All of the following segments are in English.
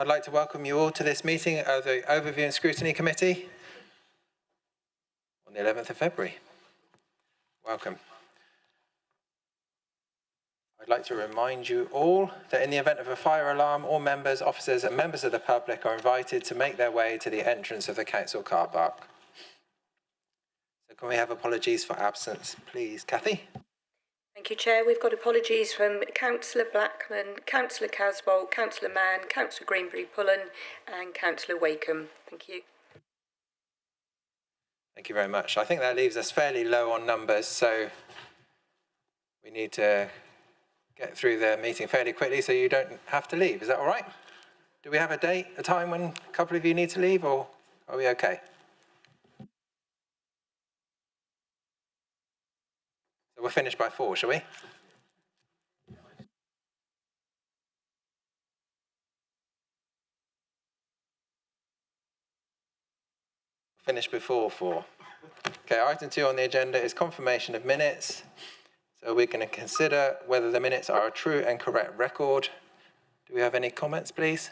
I'd like to welcome you all to this meeting of the Overview and Scrutiny Committee on the 11th of February. Welcome. I'd like to remind you all that in the event of a fire alarm, all members, officers and members of the public are invited to make their way to the entrance of the council car park. So can we have apologies for absence, please? Cathy? Thank you, Chair. We've got apologies from Councillor Blackman, Councillor Casbolt, Councillor Mann, Councillor Greenbury-Pullen and Councillor Wakeham. Thank you. Thank you very much. I think that leaves us fairly low on numbers, so we need to get through the meeting fairly quickly so you don't have to leave. Is that all right? Do we have a date, a time when a couple of you need to leave, or are we okay? So we're finished by 4, shall we? Finished before 4. Okay, item 2 on the agenda is confirmation of minutes. So we're going to consider whether the minutes are a true and correct record. Do we have any comments, please?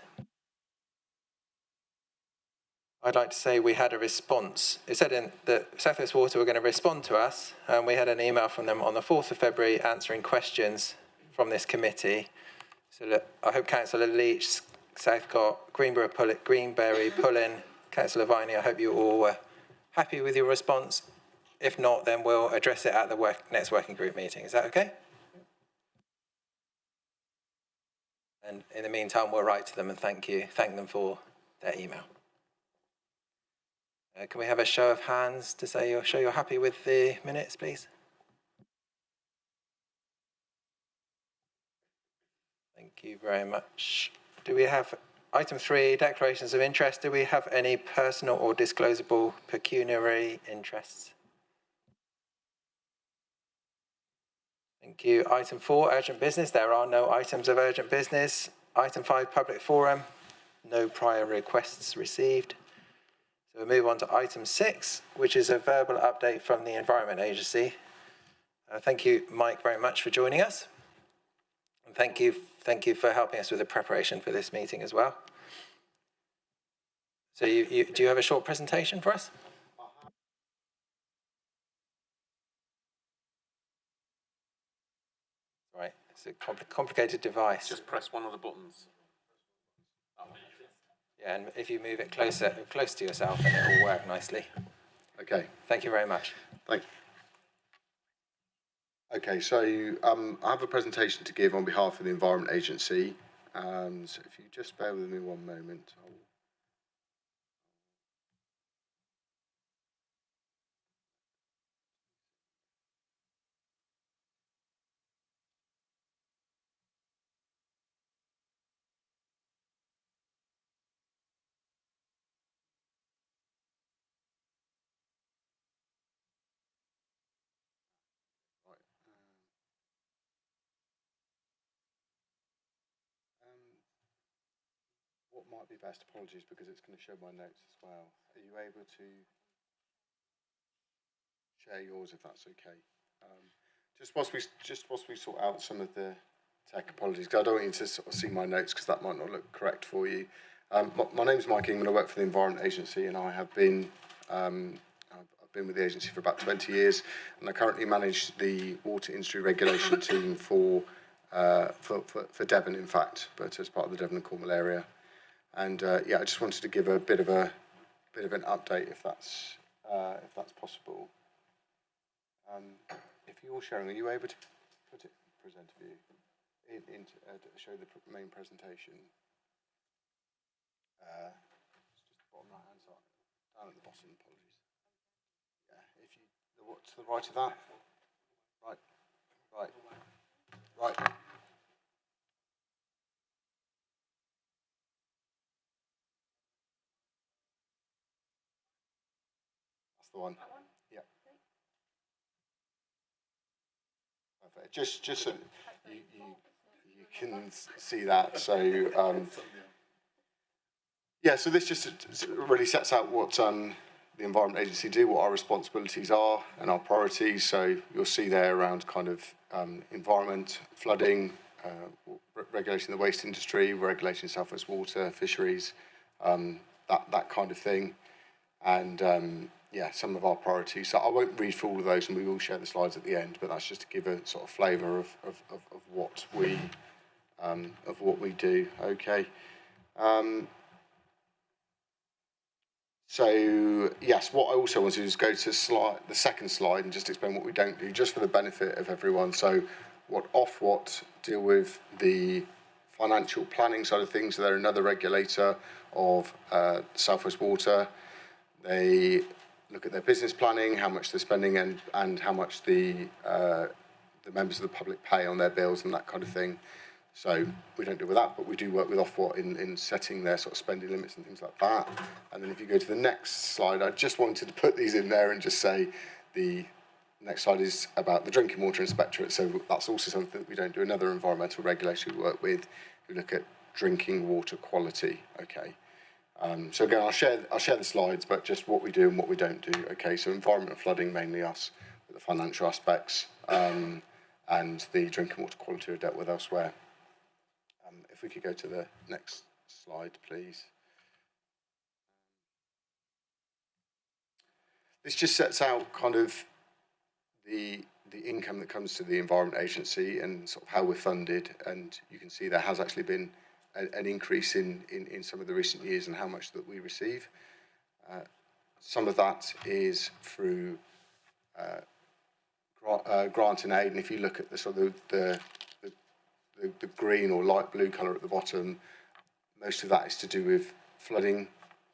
I'd like to say we had a response. It said that South West Water were going to respond to us, and we had an email from them on the 4th of February answering questions from this committee. So that I hope Councillor Leach, Southcott, Greenbury, Pullen, Councillor Viney, I hope you all were happy with your response. If not, then we'll address it at the next working group meeting. Is that okay? And in the meantime, we'll write to them and thank them for their email. Can we have a show of hands to say you're happy with the minutes, please? Thank you very much. Do we have item 3, declarations of interest? Do we have any personal or disclosable pecuniary interests? Thank you. Item 4, urgent business. There are no items of urgent business. Item 5, public forum. No prior requests received. So we'll move on to item 6, which is a verbal update from the Environment Agency. Thank you, Mike, very much for joining us. And thank you for helping us with the preparation for this meeting as well. So do you have a short presentation for us? Right, it's a complicated device. Just press one of the buttons. Yeah, and if you move it close to yourself, then it will work nicely. Okay. Thank you very much. Thank you. Okay, so I have a presentation to give on behalf of the Environment Agency. So if you just bear with me one moment. What might be best, apologies, because it's going to show my notes as well. Are you able to share yours if that's okay? Just whilst we sort out some of the tech, apologies, because I don't want you to sort of see my notes because that might not look correct for you. My name is Mike Ingman. I work for the Environment Agency, and I have been I've been with the agency for about 20 years, and I currently manage the water industry regulation team for Devon, in fact, but as part of the Devon and Cornwall area. And yeah, I just wanted to give a bit of an update, if that's possible. If you're sharing, are you able to present a view to show the main presentation? Just the bottom right hand side, down at the bottom. Apologies. Yeah, if you to the right of that. Right. The one. Yeah. Perfect. Just so you can see that. So yeah. So this just really sets out what the Environment Agency do, what our responsibilities are, and our priorities. So you'll see there around kind of environment, flooding, regulating the waste industry, regulating South West Water, fisheries, that kind of thing. And yeah, some of our priorities. So I won't read through all of those, and we will share the slides at the end. But that's just to give a sort of flavour of what we do. Okay. So yes, what I also want to do is go to the second slide and just explain what we don't do, just for the benefit of everyone. So Ofwat deal with the financial planning side of things. So they're another regulator of South West Water. They look at their business planning, how much they're spending, and how much the members of the public pay on their bills and that kind of thing. So we don't deal with that, but we do work with Ofwat in setting their sort of spending limits and things like that. And then if you go to the next slide, I just wanted to put these in there and just say the next slide is about the Drinking Water Inspectorate. So that's also something that we don't do. Another environmental regulator we work with who look at drinking water quality. Okay. So again, I'll share the slides, but just what we do and what we don't do. Okay. So environment and flooding, mainly us, with the financial aspects, and the drinking water quality are dealt with elsewhere. If we could go to the next slide, please. This just sets out kind of the income that comes to the Environment Agency and sort of how we're funded, and you can see there has actually been an increase in some of the recent years and how much that we receive. Some of that is through grant and aid, and if you look at the sort of the green or light blue colour at the bottom, most of that is to do with flooding,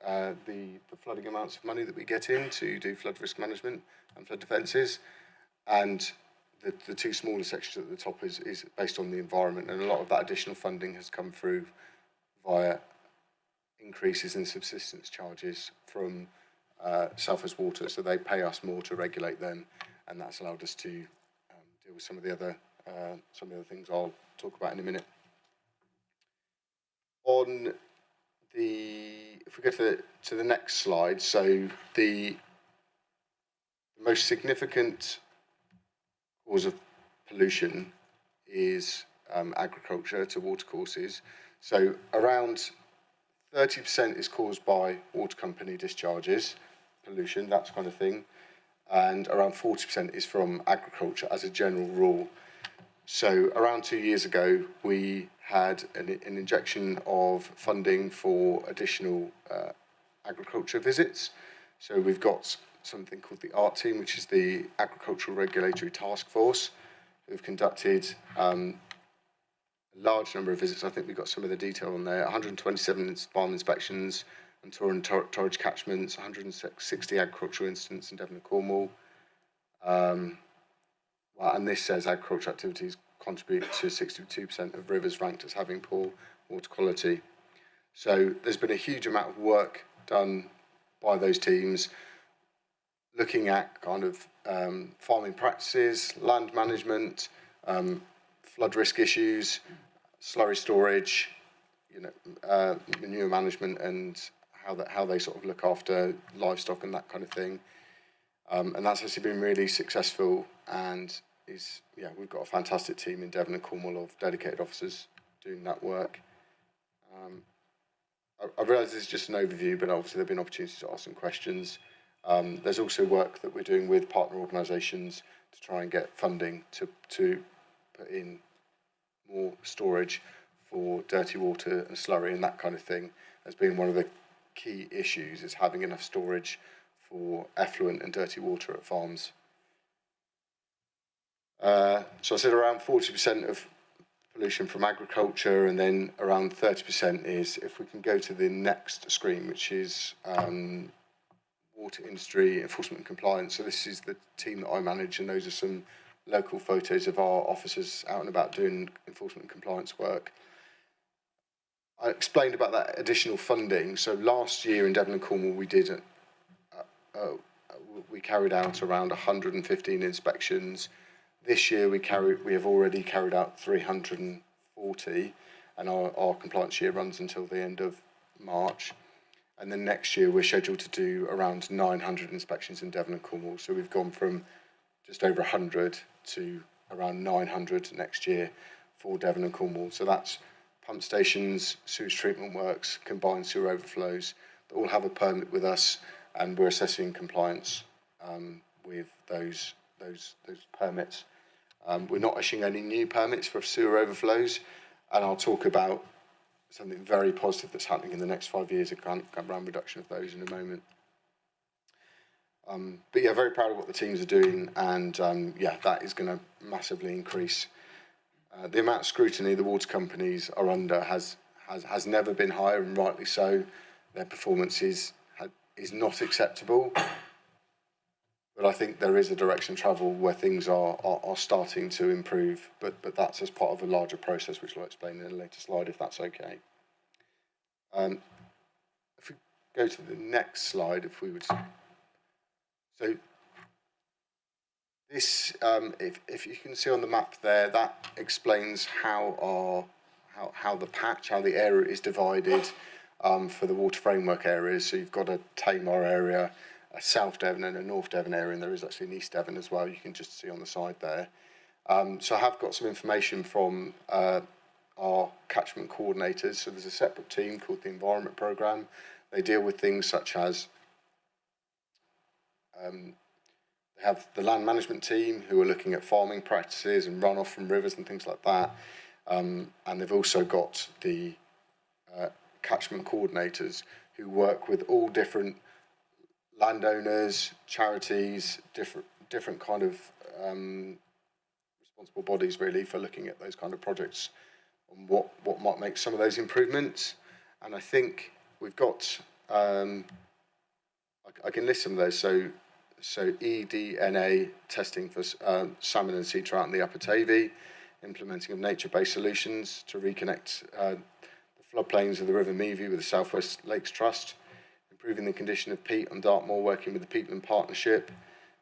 the flooding amounts of money that we get in to do flood risk management and flood defences, and the two smaller sections at the top is based on the environment, and a lot of that additional funding has come through via increases in subsistence charges from South West Water, so they pay us more to regulate them, and that's allowed us to deal with some of the other things I'll talk about in a minute. If we go to the next slide, so the most significant cause of pollution is agriculture to watercourses. So around 30% is caused by water company discharges, pollution, that kind of thing, and around 40% is from agriculture as a general rule. So around 2 years ago, we had an injection of funding for additional agriculture visits. So we've got something called the ART team, which is the Agricultural Regulatory Task Force, who've conducted a large number of visits. I think we've got some of the detail on there. 127 farm inspections and torrage catchments, 160 agricultural incidents in Devon and Cornwall. And this says agricultural activities contribute to 62% of rivers ranked as having poor water quality. So there's been a huge amount of work done by those teams looking at kind of farming practices, land management, flood risk issues, slurry storage, manure management, and how they sort of look after livestock and that kind of thing. And that's actually been really successful, and we've got a fantastic team in Devon and Cornwall of dedicated officers doing that work. I realise this is just an overview, but obviously there have been opportunities to ask some questions. There's also work that we're doing with partner organisations to try and get funding to put in more storage for dirty water and slurry and that kind of thing, as being one of the key issues, is having enough storage for effluent and dirty water at farms. So I said around 40% of pollution from agriculture, and then around 30% is, if we can go to the next screen, which is water industry enforcement and compliance. So this is the team that I manage, and those are some local photos of our officers out and about doing enforcement and compliance work. I explained about that additional funding. So last year in Devon and Cornwall, we carried out around 115 inspections. This year we have already carried out 340, and our compliance year runs until the end of March. And then next year we're scheduled to do around 900 inspections in Devon and Cornwall. So we've gone from just over 100 to around 900 next year for Devon and Cornwall. So that's pump stations, sewage treatment works, combined sewer overflows, that all have a permit with us, and we're assessing compliance with those permits. We're not issuing any new permits for sewer overflows, and I'll talk about something very positive that's happening in the next 5 years, around reduction of those in a moment. But yeah, very proud of what the teams are doing, and yeah, that is going to massively increase. The amount of scrutiny the water companies are under has never been higher, and rightly so. Their performance is not acceptable. But I think there is a direction of travel where things are starting to improve, but that's as part of a larger process, which I'll explain in a later slide, if that's okay. If we go to the next slide, if we would. So this, if you can see on the map there, that explains how the area is divided for the water framework areas. So you've got a Tamar area, a South Devon and a North Devon area, and there is actually an East Devon as well, you can just see on the side there. So I have got some information from our catchment coordinators. So there's a separate team called the Environment Programme. They deal with things such as, they have the land management team who are looking at farming practices and runoff from rivers and things like that. And they've also got the catchment coordinators who work with all different landowners, charities, different kind of responsible bodies really for looking at those kind of projects and what might make some of those improvements. And I think we've got I can list some of those. So EDNA testing for salmon and sea trout in the Upper Tavy, implementing of nature-based solutions to reconnect the floodplains of the River Meavy with the South West Lakes Trust, improving the condition of peat on Dartmoor, working with the Peatland Partnership,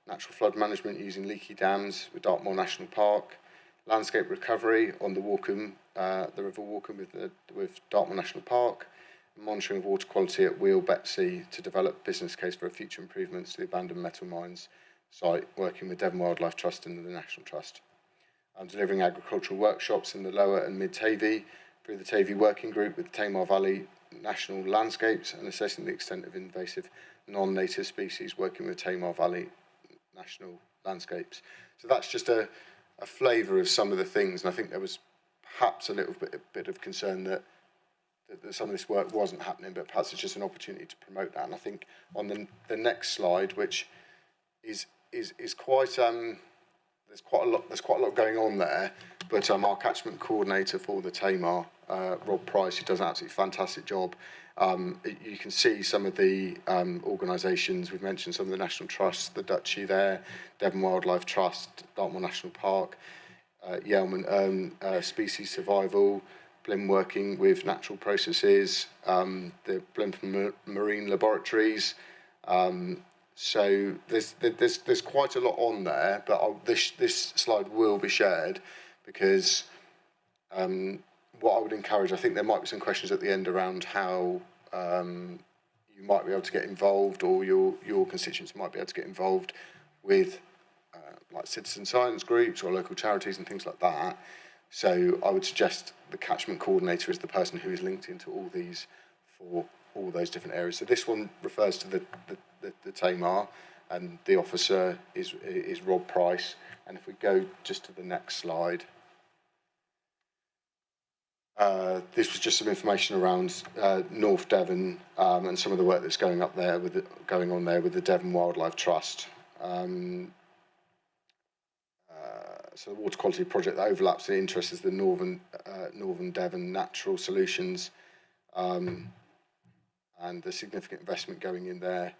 natural flood management using leaky dams with Dartmoor National Park, landscape recovery on the Walkham, the River Walkham with Dartmoor National Park, monitoring of water quality at Wheel Betsy to develop business case for future improvements to the abandoned metal mines site, working with Devon Wildlife Trust and the National Trust. Delivering agricultural workshops in the Lower and Mid Tavy through the Tavy Working Group with the Tamar Valley National Landscapes, and assessing the extent of invasive non-native species, working with Tamar Valley National Landscapes. So that's just a flavour of some of the things, and I think there was perhaps a little bit of concern that some of this work wasn't happening, but perhaps it's just an opportunity to promote that. And I think on the next slide, which is quite there's quite a lot going on there. But our catchment coordinator for the Tamar, Rob Price, who does an absolutely fantastic job. You can see some of the organisations. We've mentioned some of the National Trusts, the Duchy there, Devon Wildlife Trust, Dartmoor National Park, Yeoman Species Survival, Blim working with natural processes, the Blim Marine Laboratories. So there's quite a lot on there, but this slide will be shared because what I would encourage, I think there might be some questions at the end around how you might be able to get involved, or your constituents might be able to get involved with like citizen science groups or local charities and things like that. So I would suggest the catchment coordinator is the person who is linked into all these for all those different areas. So this one refers to the Tamar, and the officer is Rob Price. And if we go just to the next slide, this was just some information around North Devon and some of the work that's going on there with the Devon Wildlife Trust. So the water quality project that overlaps the interests is the Northern Devon Natural Solutions, and the significant investment going in there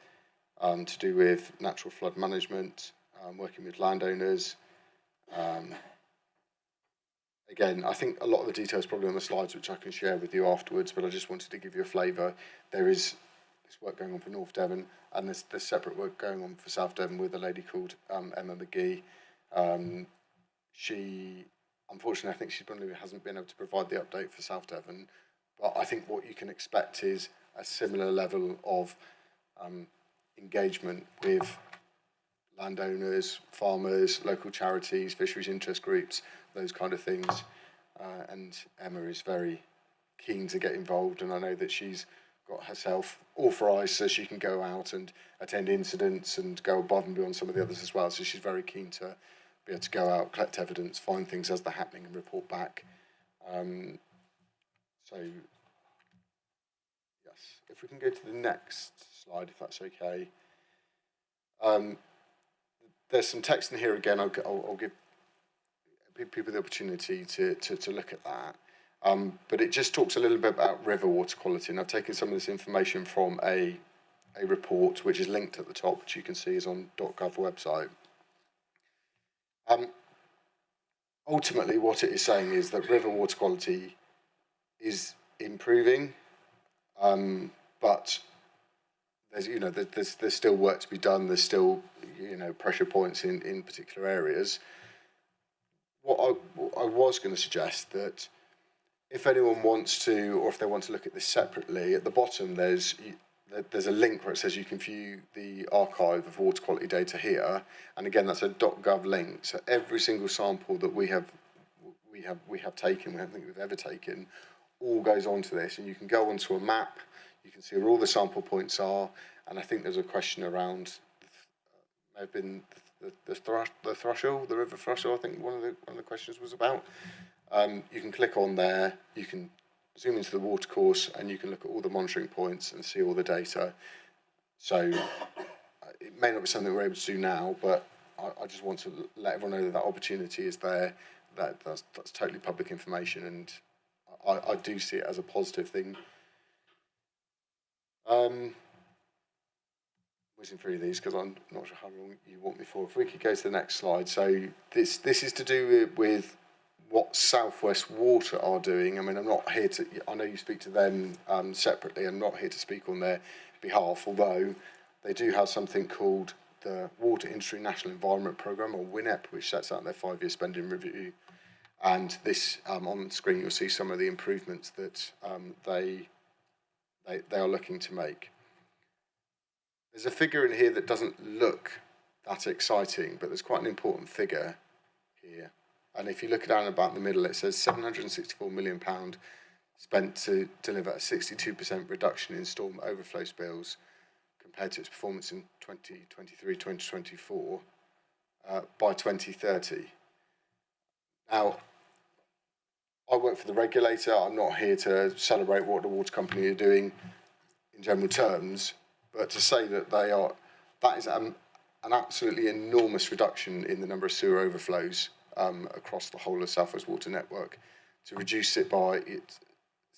to do with natural flood management, working with landowners. Again, I think a lot of the details probably on the slides, which I can share with you afterwards, but I just wanted to give you a flavour. There is this work going on for North Devon, and there's separate work going on for South Devon with a lady called Emma McGee. She, unfortunately, I think she probably hasn't been able to provide the update for South Devon, but I think what you can expect is a similar level of engagement with landowners, farmers, local charities, fisheries interest groups, those kind of things. and Emma is very keen to get involved, and I know that she's got herself authorised so she can go out and attend incidents and go above and beyond some of the others as well. So she's very keen to be able to go out, collect evidence, find things as they're happening and report back. So, yes, if we can go to the next slide, if that's okay. There's some text in here again. I'll give people the opportunity to look at that. But it just talks a little bit about river water quality, and I've taken some of this information from a report which is linked at the top, which you can see is on .gov website. Ultimately, what it is saying is that river water quality is improving, but there's still work to be done. There's still pressure points in particular areas. What I was going to suggest that if anyone wants to, or if they want to look at this separately, at the bottom there's a link where it says you can view the archive of water quality data here, and again that's a .gov link. So every single sample that we have taken, we don't think we've ever taken, all goes onto this, and you can go onto a map. You can see where all the sample points are, and I think there's a question around may have been the thrushel, the river thrushel. I think one of the questions was about. You can click on there, you can zoom into the water course, and you can look at all the monitoring points and see all the data. So it may not be something we're able to do now, but I just want to let everyone know that opportunity is there. That's totally public information, and I do see it as a positive thing. Whizzing through these because I'm not sure how long you want me for. If we could go to the next slide. So this is to do with what South West Water are doing. I mean, I'm not here to, I know you speak to them separately. I'm not here to speak on their behalf, although they do have something called the Water Industry National Environment Programme, or WINEP, which sets out their 5-year spending review. And this, on the screen, you'll see some of the improvements that they are looking to make. There's a figure in here that doesn't look that exciting, but there's quite an important figure here. And if you look down about the middle, it says £764 million spent to deliver a 62% reduction in storm overflow spills compared to its performance in 2023-2024 by 2030. Now, I work for the regulator. I'm not here to celebrate what the water company are doing in general terms, but to say that that is an absolutely enormous reduction in the number of sewer overflows across the whole of South West Water network. To reduce it by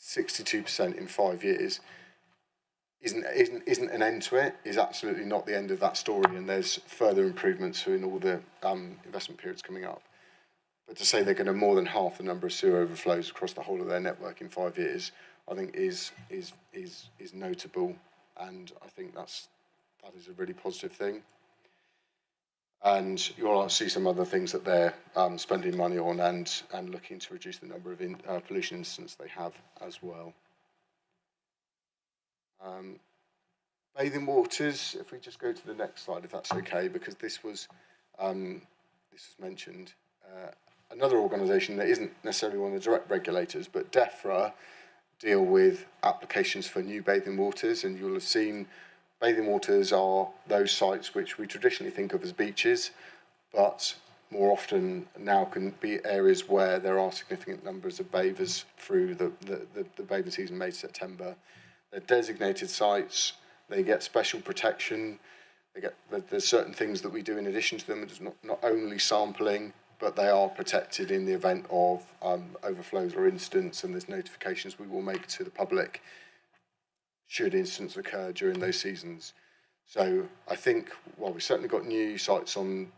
62% in 5 years isn't an end to it, is absolutely not the end of that story, and there's further improvements in all the investment periods coming up. But to say they're going to more than half the number of sewer overflows across the whole of their network in 5 years, I think is notable, and I think that is a really positive thing. And you'll see some other things that they're spending money on and looking to reduce the number of pollution incidents they have as well. Bathing waters, if we just go to the next slide, if that's okay, because this was mentioned. Another organisation that isn't necessarily one of the direct regulators, but DEFRA deal with applications for new bathing waters, and you'll have seen bathing waters are those sites which we traditionally think of as beaches, but more often now can be areas where there are significant numbers of bathers through the bathing season, May to September. They're designated sites, they get special protection, there's certain things that we do in addition to them. It's not only sampling, but they are protected in the event of overflows or incidents, and there's notifications we will make to the public should incidents occur during those seasons. So I think, well, we've certainly got new sites on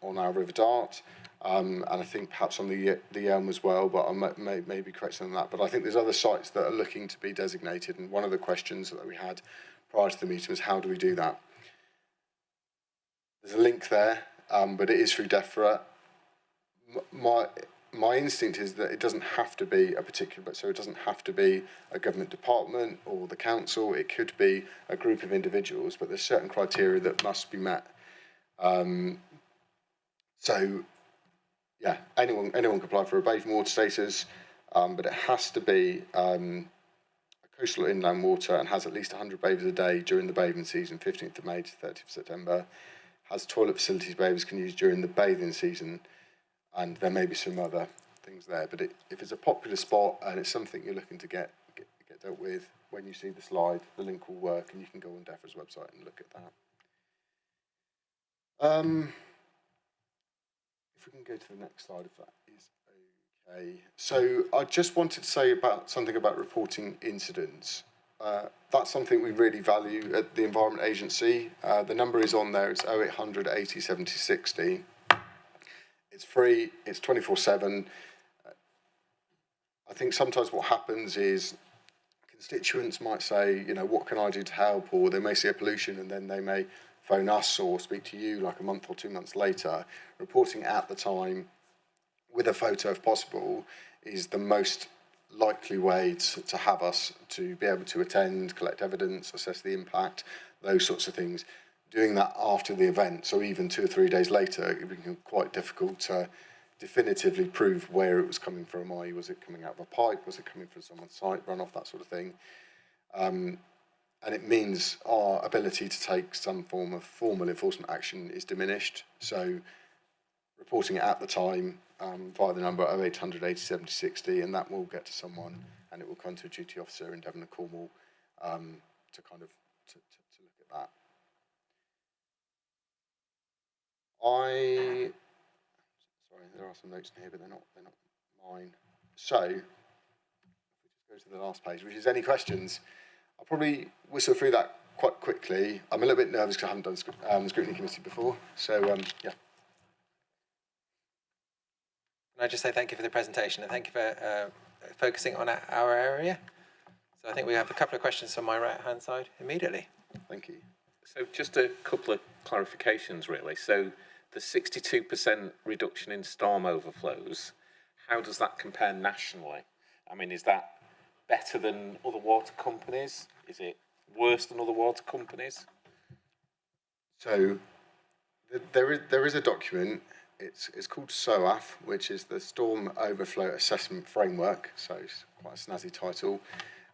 our River Dart, and I think perhaps on the Elm as well, but I may be correct on that. But I think there's other sites that are looking to be designated, and one of the questions that we had prior to the meeting was, how do we do that? There's a link there, but it is through DEFRA. My instinct is that it doesn't have to be a particular, so it doesn't have to be a government department or the council. It could be a group of individuals, but there's certain criteria that must be met. So Yeah, anyone can apply for a bathing water status, but it has to be coastal or inland water and has at least 100 bathers a day during the bathing season, 15th of May to 30th of September. Has toilet facilities bathers can use during the bathing season, and there may be some other things there. But if it's a popular spot and it's something you're looking to get dealt with, when you see the slide, the link will work, and you can go on DEFRA's website and look at that. If we can go to the next slide, if that is okay. So I just wanted to say something about reporting incidents. That's something we really value at the Environment Agency. The number is on there. It's 0800 80 70 60. It's free. It's 24/7. I think sometimes what happens is constituents might say, you know, what can I do to help? Or they may see a pollution and then they may phone us or speak to you like a month or 2 months later. Reporting at the time with a photo if possible is the most likely way to have us to be able to attend, collect evidence, assess the impact, those sorts of things. Doing that after the event, so even 2 or 3 days later, it became quite difficult to definitively prove where it was coming from. I.e., was it coming out of a pipe? Was it coming from someone's site, runoff, that sort of thing? And it means our ability to take some form of formal enforcement action is diminished. So reporting it at the time via the number 0800 80 70 60, and that will get to someone, and it will come to a duty officer in Devon and Cornwall to kind of to look at that. Sorry, there are some notes in here, but they're not mine. So if we just go to the last page, which is any questions. I'll probably whistle through that quite quickly. I'm a little bit nervous because I haven't done the Scrutiny Committee before. So, yeah. Can I just say thank you for the presentation and thank you for focusing on our area. So I think we have a couple of questions on my right-hand side immediately. Thank you. So just a couple of clarifications, really. So the 62% reduction in storm overflows, how does that compare nationally? I mean, is that better than other water companies? Is it worse than other water companies? So there is a document. It's called SOAF, which is the Storm Overflow Assessment Framework. So it's quite a snazzy title,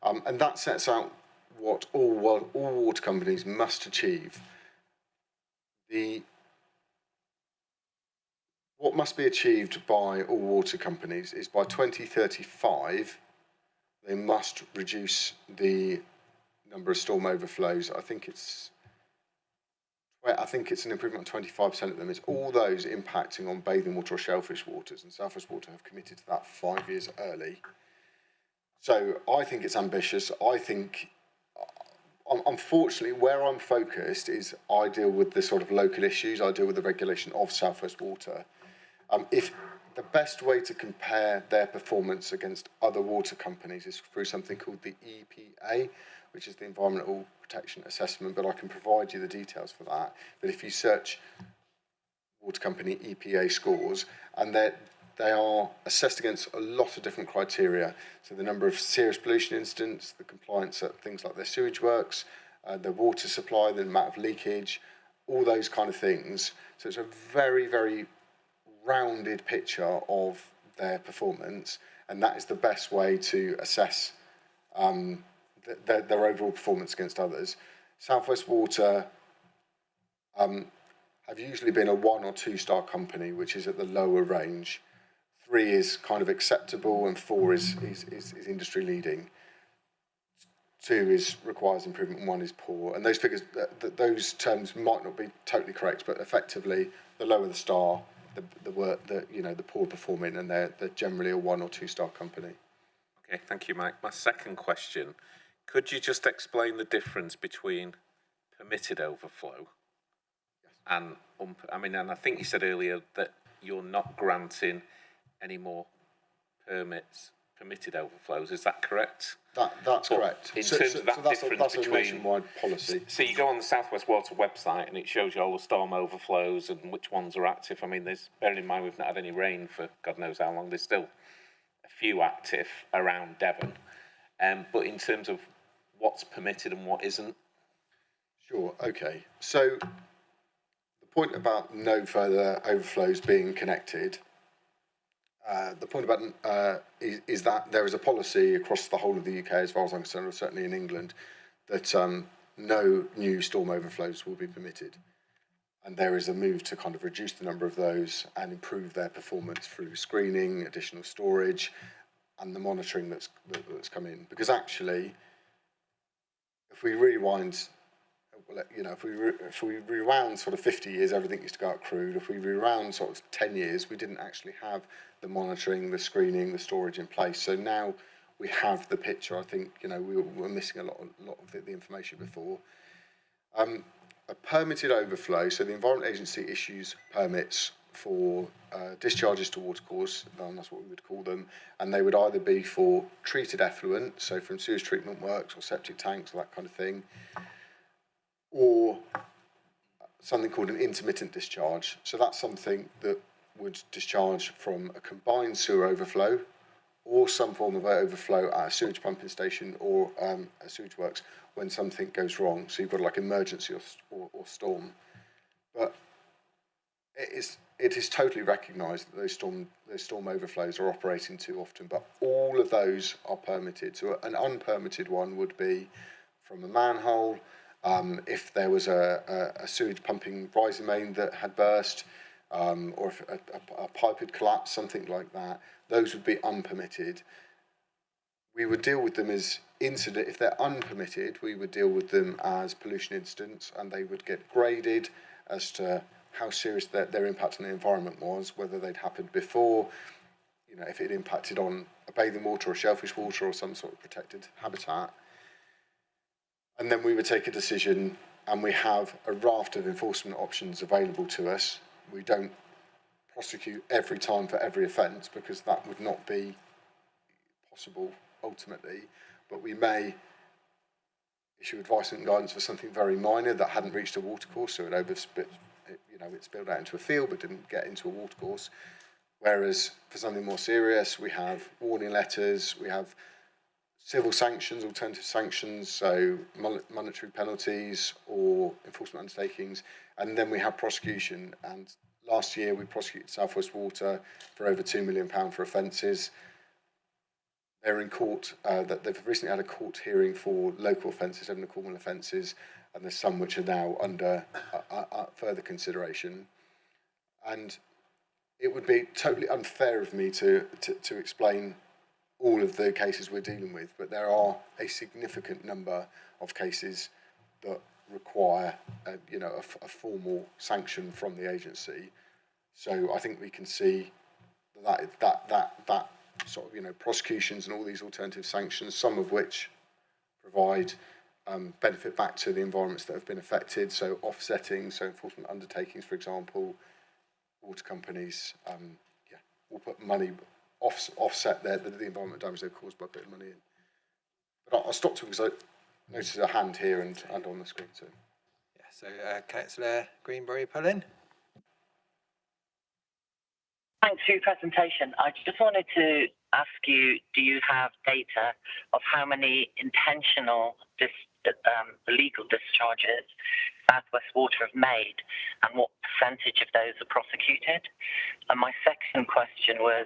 and that sets out what all water companies must achieve. What must be achieved by all water companies is by 2035. They must reduce the number of storm overflows. I think it's an improvement of 25% of them. It's all those impacting on bathing water or shellfish waters, and South West Water have committed to that 5 years early. So I think it's ambitious. I think, unfortunately, where I'm focused is I deal with the sort of local issues. I deal with the regulation of South West Water. If the best way to compare their performance against other water companies is through something called the EPA, which is the Environmental Protection Assessment, but I can provide you the details for that. But if you search water company EPA scores, and they are assessed against a lot of different criteria. So the number of serious pollution incidents, the compliance at things like their sewage works, the water supply, the amount of leakage, all those kind of things. So it's a very, very rounded picture of their performance, and that is the best way to assess their overall performance against others. South West Water have usually been a 1 or 2 star company, which is at the lower range. 3 is kind of acceptable, and 4 is industry leading. 2 requires improvement, and 1 is poor. And those figures, those terms might not be totally correct, but effectively, the lower the star, the poor performing, and they're generally a 1 or 2 star company. Okay, thank you, Mike. My second question, could you just explain the difference between permitted overflow and, and I think you said earlier that you're not granting any more permitted overflows. Is that correct? That's correct. In terms of that difference that's between... a nationwide policy. So you go on the South West Water website and it shows you all the storm overflows and which ones are active. I mean, bearing in mind we've not had any rain for God knows how long, there's still a few active around Devon. But in terms of what's permitted and what isn't? Sure, okay. So the point about no further overflows being connected, the point about is that there is a policy across the whole of the UK, as far as I'm concerned, or certainly in England, that no new storm overflows will be permitted. And there is a move to kind of reduce the number of those and improve their performance through screening, additional storage, and the monitoring that's come in. Because actually, if we rewind, if we rewound sort of 50 years, everything used to go out crude. If we rewound sort of 10 years, we didn't actually have the monitoring, the screening, the storage in place. So now we have the picture. I think we were missing a lot of the information before. A permitted overflow, so the Environment Agency issues permits for discharges to watercourse, and that's what we would call them, and they would either be for treated effluent, so from sewage treatment works or septic tanks or that kind of thing, or something called an intermittent discharge. So that's something that would discharge from a combined sewer overflow or some form of overflow at a sewage pumping station or a sewage works when something goes wrong. So you've got like emergency or storm. But it is totally recognised that those storm overflows are operating too often, but all of those are permitted. So an unpermitted one would be from a manhole, if there was a sewage pumping rising main that had burst, or if a pipe had collapsed, something like that, those would be unpermitted. We would deal with them as incident. If they're unpermitted, we would deal with them as pollution incidents, and they would get graded as to how serious their impact on the environment was, whether they'd happened before, if it impacted on a bathing water or shellfish water or some sort of protected habitat. And then we would take a decision, and we have a raft of enforcement options available to us. We don't prosecute every time for every offence, because that would not be possible ultimately, but we may issue advice and guidance for something very minor that hadn't reached a watercourse, so it spilled out into a field but didn't get into a watercourse. Whereas for something more serious, we have warning letters, we have civil sanctions, alternative sanctions, so monetary penalties or enforcement undertakings, and then we have prosecution. And last year we prosecuted South West Water for over £2 million for offences. They're in court, that they've recently had a court hearing for local offences, Devon and Cornwall offences, and there's some which are now under further consideration. And it would be totally unfair of me to explain all of the cases we're dealing with, but there are a significant number of cases that require a formal sanction from the agency. So I think we can see that sort of prosecutions and all these alternative sanctions, some of which provide benefit back to the environments that have been affected, so offsetting, so enforcement undertakings, for example, water companies will put money, offset the environment damage they've caused by putting money in. But I'll stop talking because I noticed a hand here and on the screen too. Yeah, so Councillor Greenbury-Pullen. Thanks for your presentation. I just wanted to ask you, do you have data of how many intentional illegal discharges South West Water have made and what percentage of those are prosecuted? And my second question was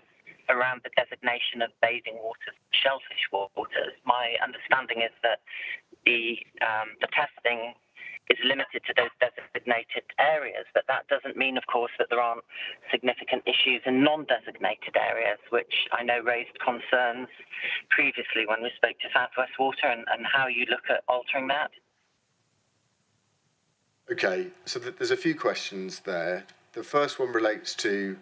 around the designation of bathing waters, shellfish waters. My understanding is that the testing is limited to those designated areas, but that doesn't mean, of course, that there aren't significant issues in non-designated areas, which I know raised concerns previously when we spoke to South West Water, and how you look at altering that. Okay, so there's a few questions there. The first one relates to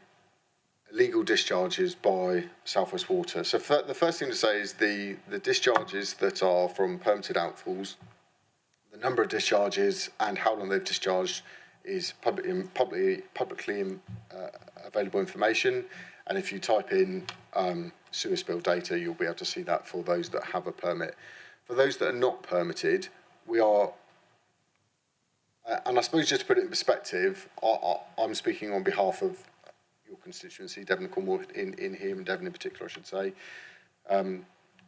illegal discharges by South West Water. So the first thing to say is the discharges that are from permitted outfalls, the number of discharges and how long they've discharged is publicly available information. And if you type in sewer spill data, you'll be able to see that for those that have a permit. For those that are not permitted, we are, and I suppose just to put it in perspective, I'm speaking on behalf of your constituency, Devon and Cornwall, in here, and Devon in particular, I should say.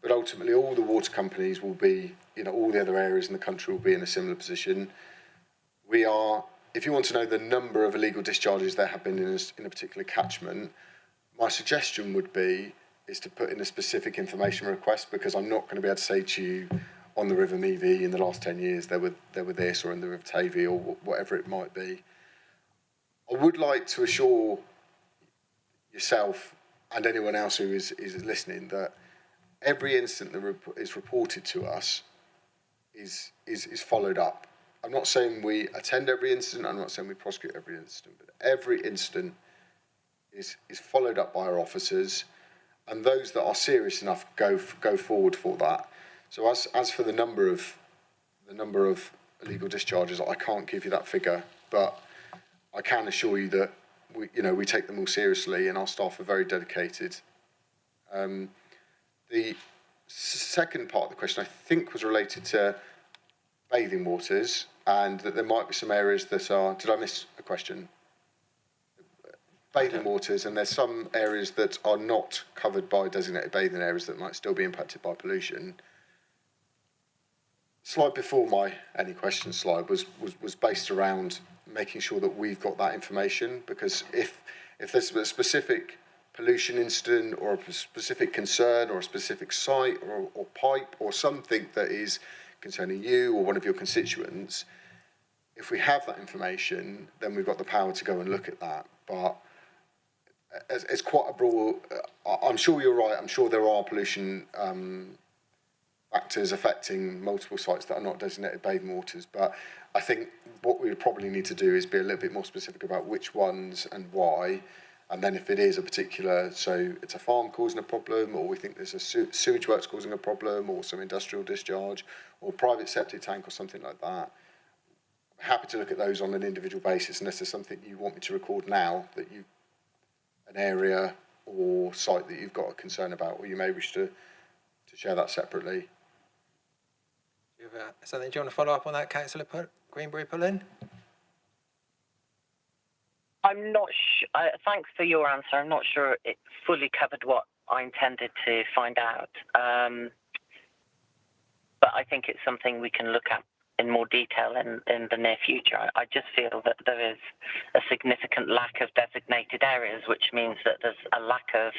But ultimately, all the water companies will be, all the other areas in the country will be in a similar position. We are, if you want to know the number of illegal discharges there have been in a particular catchment, my suggestion would be is to put in a specific information request, because I'm not going to be able to say to you on the River Meavy in the last 10 years there were this, or in the River Tavy, or whatever it might be. I would like to assure yourself and anyone else who is listening that every incident that is reported to us is followed up. I'm not saying we attend every incident, I'm not saying we prosecute every incident, but every incident is followed up by our officers, and those that are serious enough go forward for that. So as for the number of illegal discharges, I can't give you that figure, but I can assure you that we take them all seriously, and our staff are very dedicated. The second part of the question, I think, was related to bathing waters, and that there might be some areas that are... Did I miss a question? Bathing waters, and there's some areas that are not covered by designated bathing areas that might still be impacted by pollution. Slide before any question slide was based around making sure that we've got that information, because if there's a specific pollution incident or a specific concern or a specific site or pipe or something that is concerning you or one of your constituents, if we have that information, then we've got the power to go and look at that. But it's quite a broad... I'm sure you're right. I'm sure there are pollution factors affecting multiple sites that are not designated bathing waters. But I think what we would probably need to do is be a little bit more specific about which ones and why. And then if it is a particular... So it's a farm causing a problem, or we think there's a sewage works causing a problem, or some industrial discharge, or private septic tank or something like that. I'm happy to look at those on an individual basis, unless there's something you want me to record now that an area or site that you've got a concern about, or you may wish to share that separately. Do you have something you want to follow up on that, Councillor Greenbury-Pullen? I'm not sure. Thanks for your answer. I'm not sure it fully covered what I intended to find out. But I think it's something we can look at in more detail in the near future. I just feel that there is a significant lack of designated areas, which means that there's a lack of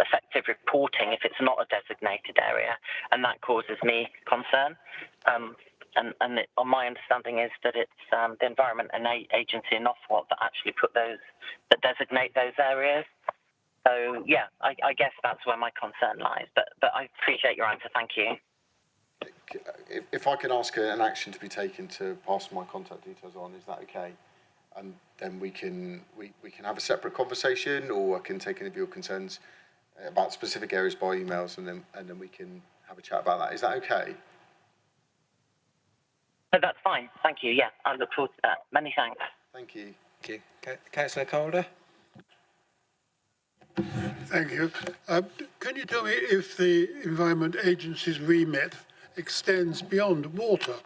effective reporting if it's not a designated area, and that causes me concern. My understanding is that it's the Environment and Agency in Ofwat that actually that designate those areas. So yeah, I guess that's where my concern lies. But I appreciate your answer. Thank you. If I can ask an action to be taken to pass my contact details on, is that okay? And then we can have a separate conversation, or I can take any of your concerns about specific areas by emails, and then we can have a chat about that. Is that okay? No, that's fine. Thank you. Yeah, I look forward to that. Many thanks. Thank you. Thank you. Councillor Calder? Thank you. Can you tell me if the Environment Agency's remit extends beyond water?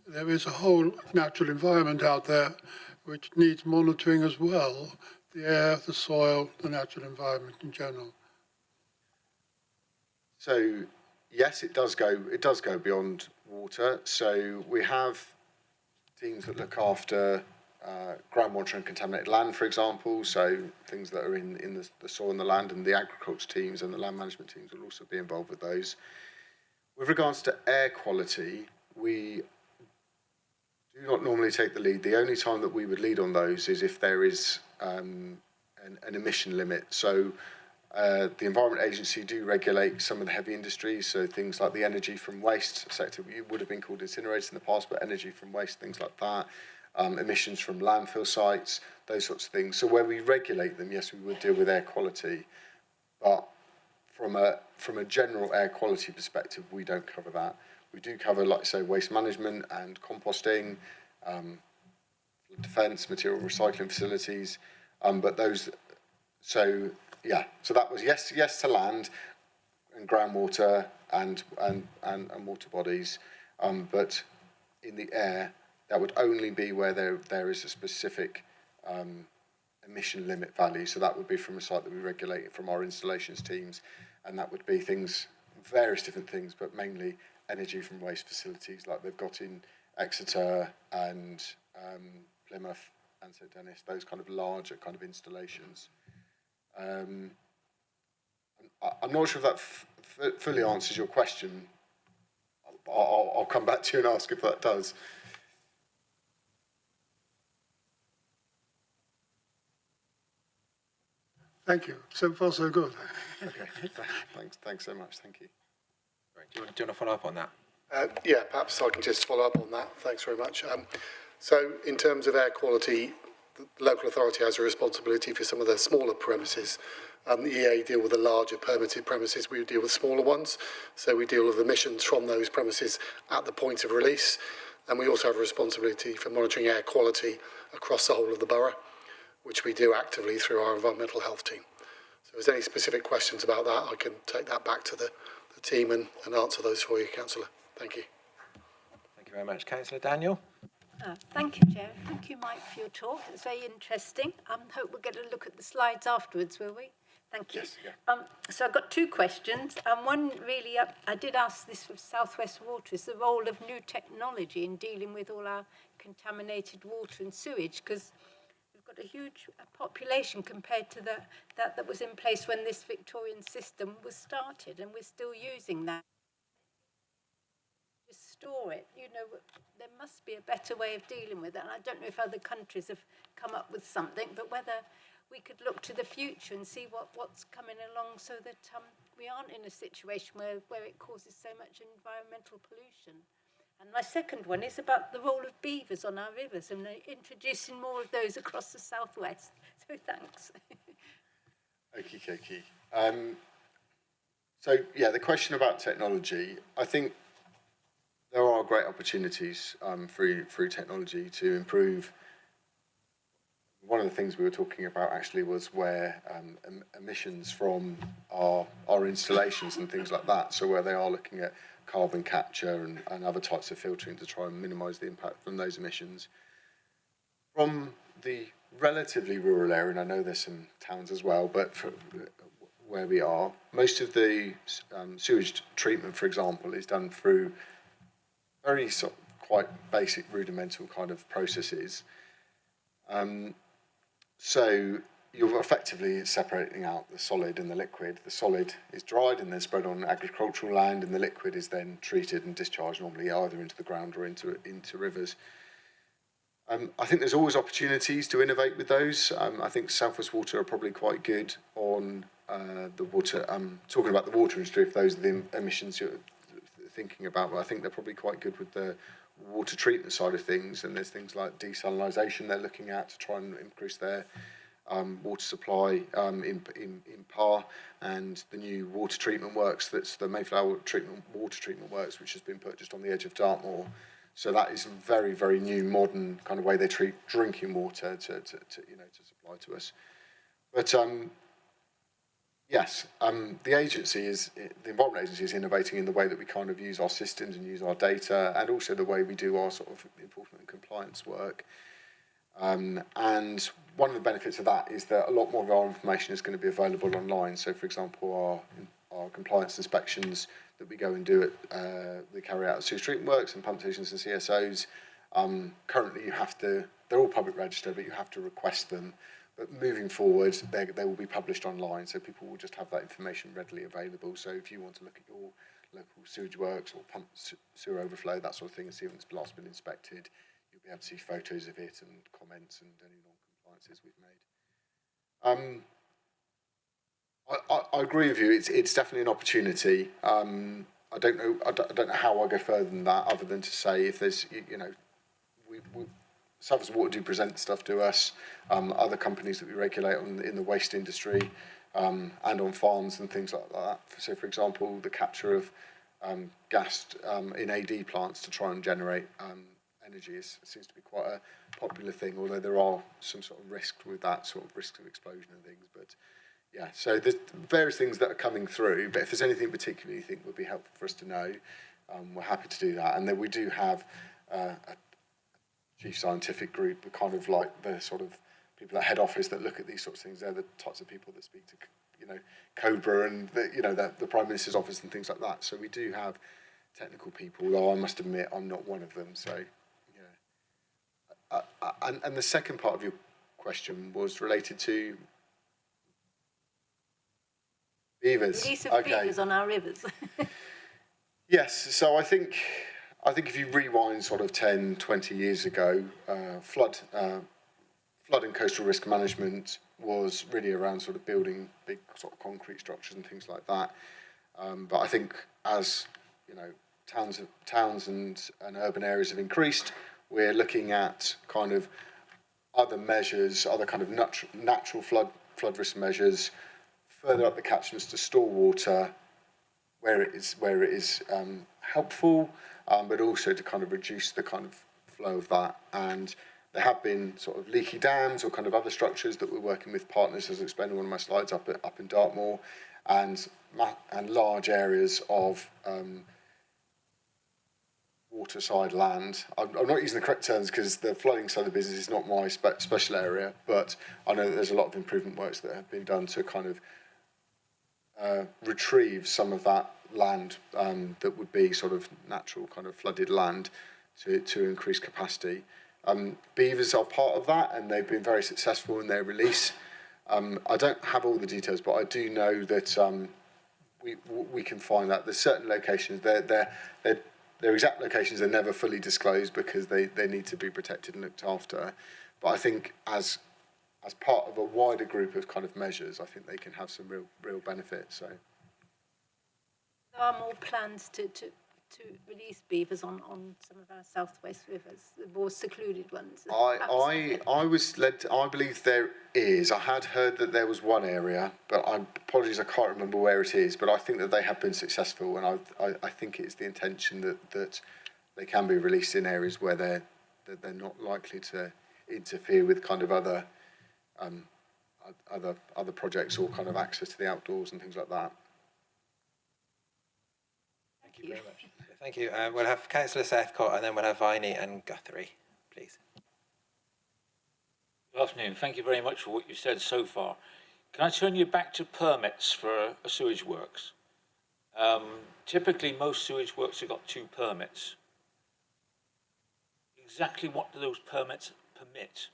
There is a whole natural environment out there which needs monitoring as well: the air, the soil, the natural environment in general. So yes, it does go beyond water. So we have teams that look after groundwater and contaminated land, for example. So things that are in the soil and the land, and the agriculture teams and the land management teams will also be involved with those. With regards to air quality, we do not normally take the lead. The only time that we would lead on those is if there is an emission limit. So the Environment Agency do regulate some of the heavy industries, so things like the energy from waste sector. It would have been called incinerators in the past, but energy from waste, things like that. Emissions from landfill sites, those sorts of things. So where we regulate them, yes, we would deal with air quality, but from a general air quality perspective, we don't cover that. We do cover, like I say, waste management and composting, defence, material recycling facilities, but those. So yeah, so that was yes to land and groundwater and water bodies, but in the air, that would only be where there is a specific emission limit value. So that would be from a site that we regulate from our installations teams, and that would be various different things, but mainly energy from waste facilities like they've got in Exeter and Plymouth Ansett Dennis, those kind of larger kind of installations. I'm not sure if that fully answers your question. I'll come back to you and ask if that does. Thank you. So far, so good. Okay, thanks so much. Thank you. Right. Do you want to follow up on that? Yeah, perhaps I can just follow up on that. Thanks very much. So in terms of air quality, the local authority has a responsibility for some of the smaller premises. The EA deal with the larger permitted premises, we deal with smaller ones. So we deal with emissions from those premises at the point of release. And we also have a responsibility for monitoring air quality across the whole of the borough, which we do actively through our environmental health team. So if there's any specific questions about that, I can take that back to the team and answer those for you, Councillor. Thank you. Thank you very much. Councillor Daniel? Thank you, Chair. Thank you, Mike, for your talk. It's very interesting. Hope we'll get a look at the slides afterwards, will we? Thank you. Yes, yeah. So I've got two questions. One really, I did ask this of South West Water, is the role of new technology in dealing with all our contaminated water and sewage, because we've got a huge population compared to that was in place when this Victorian system was started, and we're still using that. Store it, you know, there must be a better way of dealing with it, and I don't know if other countries have come up with something, but whether we could look to the future and see what's coming along, so that we aren't in a situation where it causes so much environmental pollution. And my second one is about the role of beavers on our rivers and introducing more of those across the southwest. So thanks. Okie dokie. So yeah, the question about technology, I think there are great opportunities through technology to improve. One of the things we were talking about actually was where emissions from our installations and things like that, so where they are looking at carbon capture and other types of filtering to try and minimise the impact from those emissions. From the relatively rural area, and I know there's some towns as well, but for where we are, most of the sewage treatment, for example, is done through very sort of quite basic rudimental kind of processes. So you're effectively separating out the solid and the liquid. The solid is dried and then spread on agricultural land, and the liquid is then treated and discharged normally either into the ground or into rivers. I think there's always opportunities to innovate with those. I think South West Water are probably quite good on the water. Talking about the water industry, if those are the emissions you're thinking about, but I think they're probably quite good with the water treatment side of things, and there's things like desalination they're looking at to try and increase their water supply in Par, and the new water treatment works, that's the Mayflower water treatment works, which has been purchased on the edge of Dartmoor. So that is a very, very new, modern kind of way they treat drinking water to supply to us. But yes, the Environment Agency is innovating in the way that we kind of use our systems and use our data, and also the way we do our sort of enforcement and compliance work. And one of the benefits of that is that a lot more of our information is going to be available online. So, for example, our compliance inspections that we go and do we carry out at sewage treatment works and pump stations and CSOs. Currently, they're all public register, but you have to request them. But moving forward, they will be published online, so people will just have that information readily available. So if you want to look at your local sewage works or pump sewer overflow, that sort of thing, and see when it's last been inspected, you'll be able to see photos of it and comments and any non-compliances we've made. I agree with you. It's definitely an opportunity. I don't know how I go further than that, other than to say if there's South West Water do present stuff to us, other companies that we regulate in the waste industry, and on farms and things like that. So, for example, the capture of gas in AD plants to try and generate energy seems to be quite a popular thing, although there are some sort of risks with that, sort of risks of explosion and things. But yeah, so there's various things that are coming through, but if there's anything particularly you think would be helpful for us to know, we're happy to do that. And then we do have a chief scientific group, kind of like the sort of people at head office that look at these sorts of things. They're the types of people that speak to, COBRA and the Prime Minister's office and things like that. So we do have technical people, though I must admit I'm not one of them. So yeah, And the second part of your question was related to beavers. Release of beavers on our rivers. Yes, so I think if you rewind sort of 10, 20 years ago, flood and coastal risk management was really around sort of building big sort of concrete structures and things like that. But I think as you know, towns and urban areas have increased, we're looking at kind of other measures, other kind of natural flood risk measures, further up the catchments to store water where it is helpful, but also to kind of reduce the kind of flow of that. And there have been sort of leaky dams or kind of other structures that we're working with partners, as I explained in one of my slides, up in Dartmoor, and large areas of waterside land. I'm not using the correct terms because the flooding side of the business is not my special area, but I know that there's a lot of improvement works that have been done to kind of retrieve some of that land that would be sort of natural kind of flooded land to increase capacity. Beavers are part of that, and they've been very successful in their release. I don't have all the details, but I do know that we can find that there's certain locations. Their exact locations are never fully disclosed because they need to be protected and looked after. But I think as part of a wider group of kind of measures, I think they can have some real benefit. So there are more plans to release beavers on some of our southwest rivers, the more secluded ones. I was led to, I believe there is. I had heard that there was one area, but apologies, I can't remember where it is. But I think that they have been successful, and I think it's the intention that they can be released in areas where they're not likely to interfere with kind of other projects or kind of access to the outdoors and things like that. Thank you very much. Thank you. We'll have Councillor Southcott, and then we'll have Viney and Guthrie, please. Good afternoon. Thank you very much for what you've said so far. Can I turn you back to permits for a sewage works? Typically, most sewage works have got 2 permits. Exactly what do those permits permit?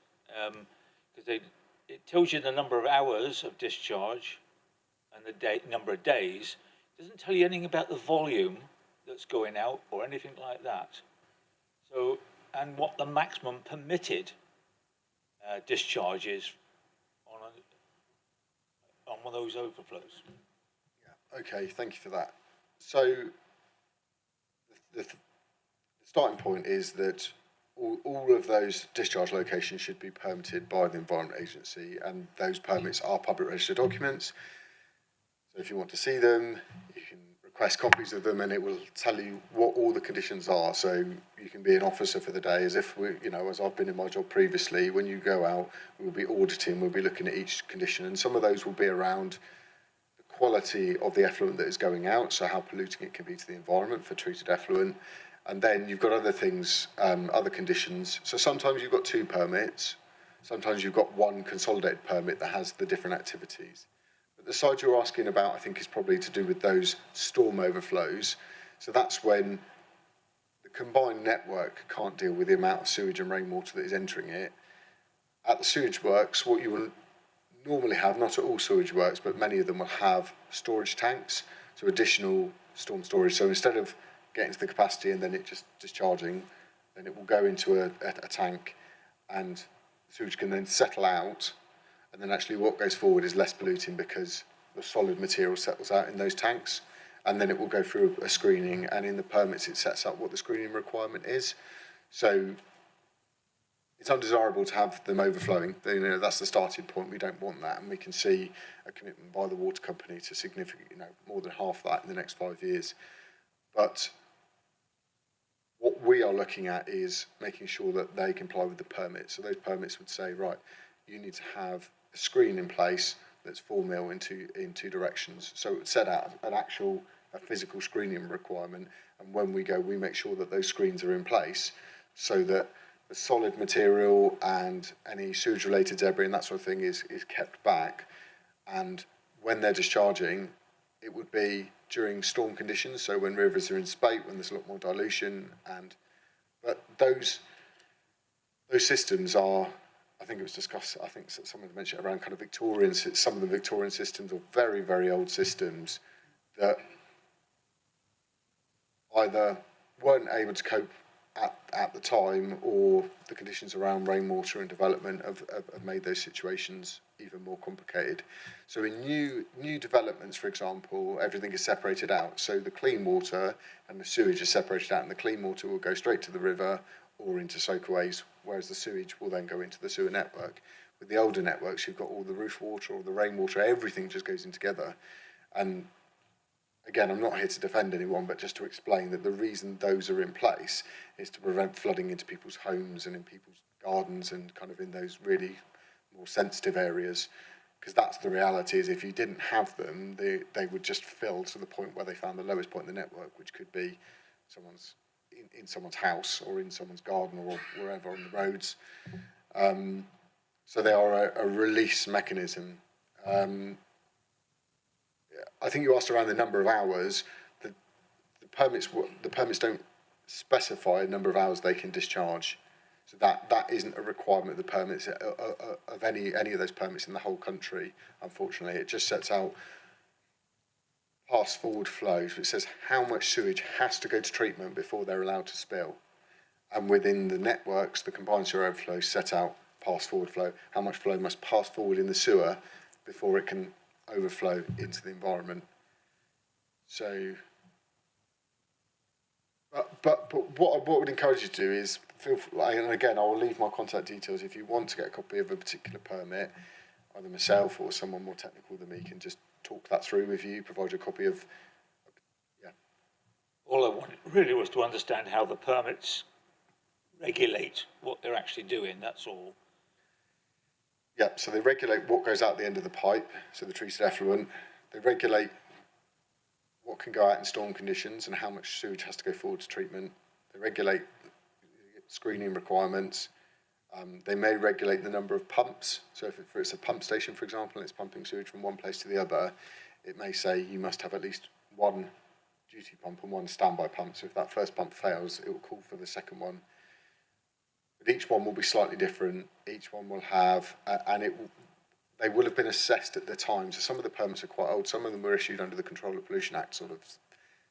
Because it tells you the number of hours of discharge and the number of days. It doesn't tell you anything about the volume that's going out or anything like that. So, and what the maximum permitted discharge is on one of those overflows. Yeah. Okay. Thank you for that. So the starting point is that all of those discharge locations should be permitted by the Environment Agency, and those permits are public registered documents. So if you want to see them, you can request copies of them, and it will tell you what all the conditions are. So you can be an officer for the day, as if we, as I've been in my job previously. When you go out, we'll be auditing, we'll be looking at each condition, and some of those will be around the quality of the effluent that is going out, so how polluting it can be to the environment for treated effluent. And then you've got other things, other conditions. So sometimes you've got 2 permits, sometimes you've got 1 consolidated permit that has the different activities. But the side you're asking about, I think, is probably to do with those storm overflows. So that's when the combined network can't deal with the amount of sewage and rainwater that is entering it. At the sewage works, what you will normally have, not at all sewage works, but many of them will have storage tanks, so additional storm storage. So instead of getting to the capacity and then it just discharging, then it will go into a tank, and sewage can then settle out, and then actually what goes forward is less polluting because the solid material settles out in those tanks, and then it will go through a screening, and in the permits it sets up what the screening requirement is. So it's undesirable to have them overflowing. That's the starting point. We don't want that, and we can see a commitment by the water company to significantly, more than half that in the next 5 years. But what we are looking at is making sure that they comply with the permits. So those permits would say, right, you need to have a screen in place that's 4 mil in two directions. So it would set out a physical screening requirement, and when we go, we make sure that those screens are in place so that the solid material and any sewage-related debris and that sort of thing is kept back. And when they're discharging, it would be during storm conditions, so when rivers are in spate, when there's a lot more dilution, but those those systems are, I think it was discussed, I think someone mentioned around kind of Victorian, some of the Victorian systems are very, very old systems that either weren't able to cope at the time, or the conditions around rainwater and development have made those situations even more complicated. So in new developments, for example, everything is separated out. So the clean water and the sewage is separated out, and the clean water will go straight to the river or into soakaways, whereas the sewage will then go into the sewer network. With the older networks, you've got all the roof water or the rainwater, everything just goes in together. And again, I'm not here to defend anyone, but just to explain that the reason those are in place is to prevent flooding into people's homes and in people's gardens and kind of in those really more sensitive areas. Because that's the reality, is if you didn't have them, they would just fill to the point where they found the lowest point in the network, which could be in someone's house or in someone's garden or wherever on the roads. So they are a release mechanism. I think you asked around the number of hours. The permits don't specify a number of hours they can discharge, so that isn't a requirement of the permits of any of those permits in the whole country. Unfortunately, it just sets out pass-forward flows, which says how much sewage has to go to treatment before they're allowed to spill. And within the networks, the combined sewer overflow set out pass-forward flow, how much flow must pass forward in the sewer before it can overflow into the environment. So, but what I would encourage you to do is and again, I will leave my contact details if you want to get a copy of a particular permit. Either myself or someone more technical than me can just talk that through with you, provide you a copy of. Yeah. All I wanted really was to understand how the permits regulate what they're actually doing. That's all. Yeah, so they regulate what goes out the end of the pipe, so the treated effluent. They regulate what can go out in storm conditions and how much sewage has to go forward to treatment. They regulate screening requirements. They may regulate the number of pumps. So if it's a pump station, for example, and it's pumping sewage from one place to the other, it may say you must have at least one duty pump and one standby pump. So if that first pump fails, it will call for the second one. But each one will be slightly different. Each one will have, they will have been assessed at the time. So some of the permits are quite old. Some of them were issued under the Control of Pollution Act sort of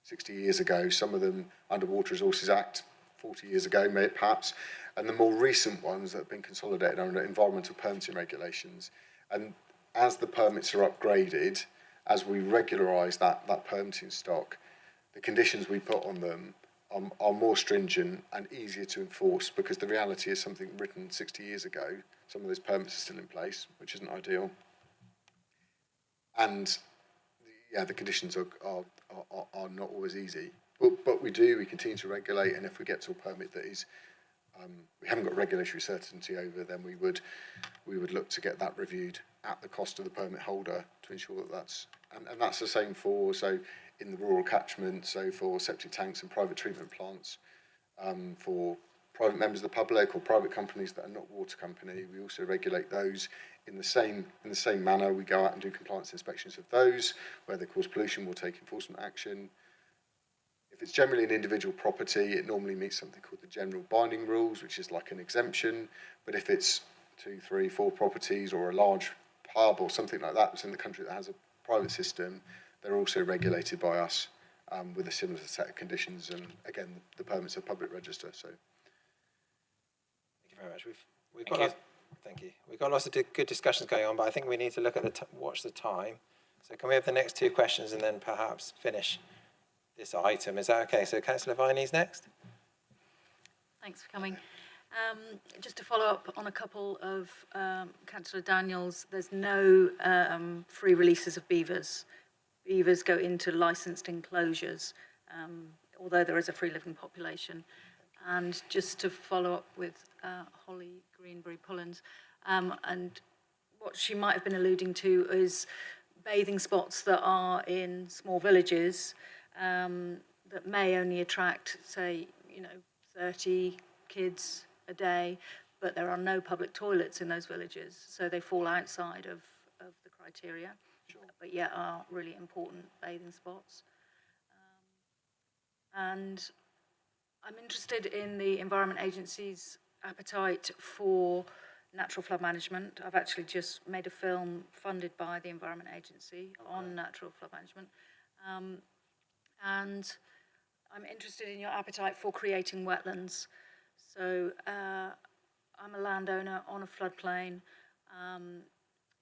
60 years ago. Some of them under Water Resources Act 40 years ago, perhaps. And the more recent ones that have been consolidated under environmental permitting regulations. And as the permits are upgraded, as we regularise that permitting stock, the conditions we put on them are more stringent and easier to enforce, because the reality is something written 60 years ago. Some of those permits are still in place, which isn't ideal. And the conditions are not always easy. But we continue to regulate, and if we get to a permit that is we haven't got regulatory certainty over, then we would look to get that reviewed at the cost of the permit holder to ensure that that's the same for, so in the rural catchment, so for septic tanks and private treatment plants, for private members of the public or private companies that are not water company, we also regulate those in the same manner. We go out and do compliance inspections of those. Where they cause pollution, we'll take enforcement action. If it's generally an individual property, it normally meets something called the general binding rules, which is like an exemption. But if it's 2, 3, 4 properties or a large pub or something like that that's in the country that has a private system, they're also regulated by us with a similar set of conditions. And again, the permits are public register. So, thank you very much. Thank you. We've got lots of good discussions going on, but I think we need to look at watch the time. So can we have the next 2 questions and then perhaps finish this item? Is that okay? So Councillor Viney's next. Thanks for coming. Just to follow up on a couple of Councillor Daniels, there's no free releases of beavers. Beavers go into licensed enclosures, although there is a free living population. And just to follow up with Holly Greenbury-Pullens, and what she might have been alluding to is bathing spots that are in small villages that may only attract, say, 30 kids a day, but there are no public toilets in those villages, so they fall outside of the criteria, sure, but yet are really important bathing spots. And I'm interested in the Environment Agency's appetite for natural flood management. I've actually just made a film funded by the Environment Agency on natural flood management. And I'm interested in your appetite for creating wetlands. So I'm a landowner on a floodplain.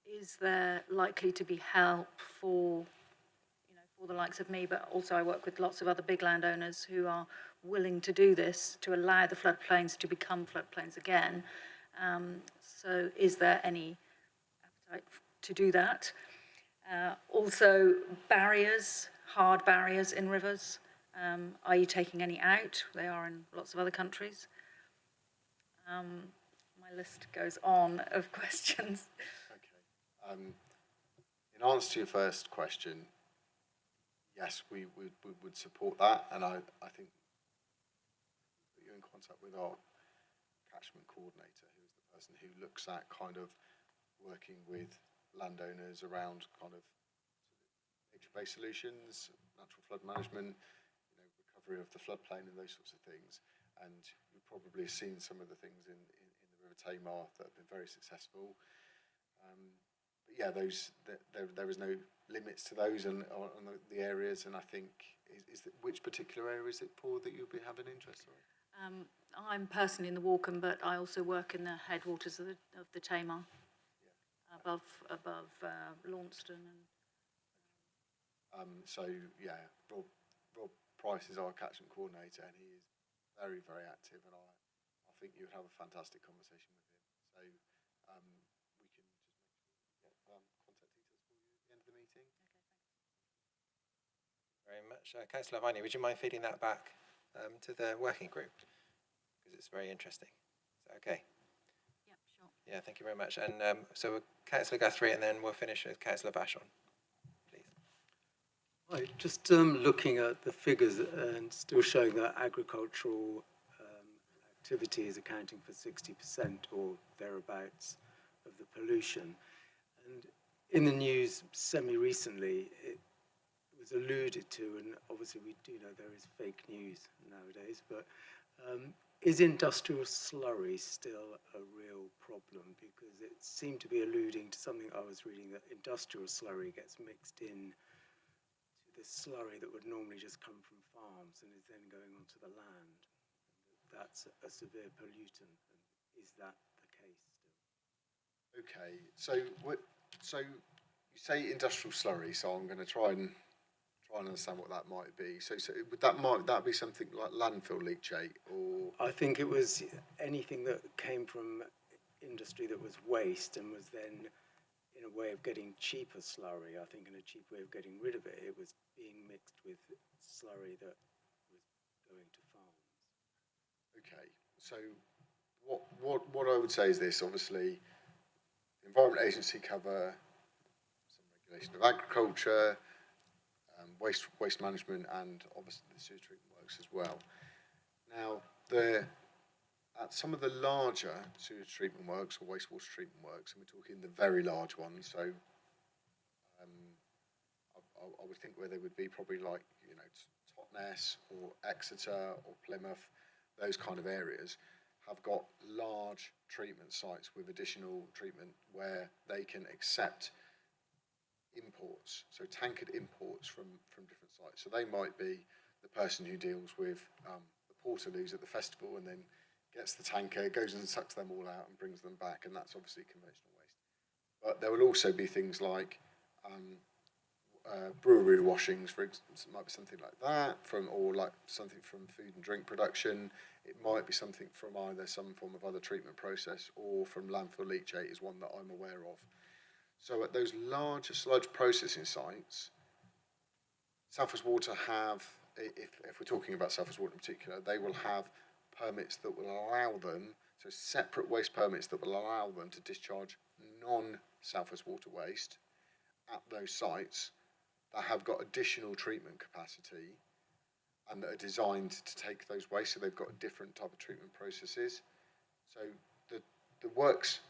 Is there likely to be help for, for the likes of me, but also I work with lots of other big landowners who are willing to do this, to allow the floodplains to become floodplains again. So is there any appetite to do that? Also, barriers, hard barriers in rivers. Are you taking any out? They are in lots of other countries. My list goes on of questions. Okay. In answer to your first question, yes, we would support that, and I think you're in contact with our catchment coordinator, who is the person who looks at kind of working with landowners around kind of nature-based solutions, natural flood management, recovery of the floodplain and those sorts of things. And you've probably seen some of the things in the River Tamar that have been very successful. But yeah, there is no limits to those on the areas. And I think, which particular area is it, Paul, that you'll be having interest in? I'm personally in the Walkham, but I also work in the headwaters of the Tamar, above Launceston. So yeah, Rob Price is our catchment coordinator, and he is very, very active, and I think you would have a fantastic conversation with him. So we can just make sure we get contact details for you at the end of the meeting. Very much. Councillor Viney, would you mind feeding that back to the working group? Because it's very interesting. Is that okay? Yeah, sure. Yeah, thank you very much. And so Councillor Guthrie, and then we'll finish with Councillor Vashon. Right, just looking at the figures and still showing that agricultural activity is accounting for 60% or thereabouts of the pollution. And in the news semi-recently, it was alluded to, and obviously we do know there is fake news nowadays, but is industrial slurry still a real problem? Because it seemed to be alluding to something I was reading, that industrial slurry gets mixed in the slurry that would normally just come from farms and is then going onto the land. That's a severe pollutant. And is that the case still? Okay, so you say industrial slurry, so I'm going to try and understand what that might be. So might that be something like landfill leachate, or? I think it was anything that came from industry that was waste and was then, in a way of getting cheaper slurry, I think in a cheap way of getting rid of it, it was being mixed with slurry that was going to farms. Okay, so what I would say is this: obviously, the Environment Agency cover some regulation of agriculture, waste management, and obviously the sewage treatment works as well. Now, at some of the larger sewage treatment works or wastewater treatment works, and we're talking the very large ones, so I would think where they would be probably like, Totnes or Exeter or Plymouth, those kind of areas have got large treatment sites with additional treatment where they can accept imports, so tankered imports from different sites. So they might be the person who deals with the portaloos at the festival and then gets the tanker, goes and sucks them all out and brings them back, and that's obviously conventional waste. But there will also be things like brewery washings, for example, might be something like that, or like something from food and drink production. It might be something from either some form of other treatment process or from landfill leachate is one that I'm aware of. So at those larger sludge processing sites, South West Water have, if we're talking about South West Water in particular, they will have permits that will allow them, so separate waste permits that will allow them to discharge non-South West Water waste at those sites that have got additional treatment capacity and that are designed to take those wastes, so they've got a different type of treatment processes. So the works,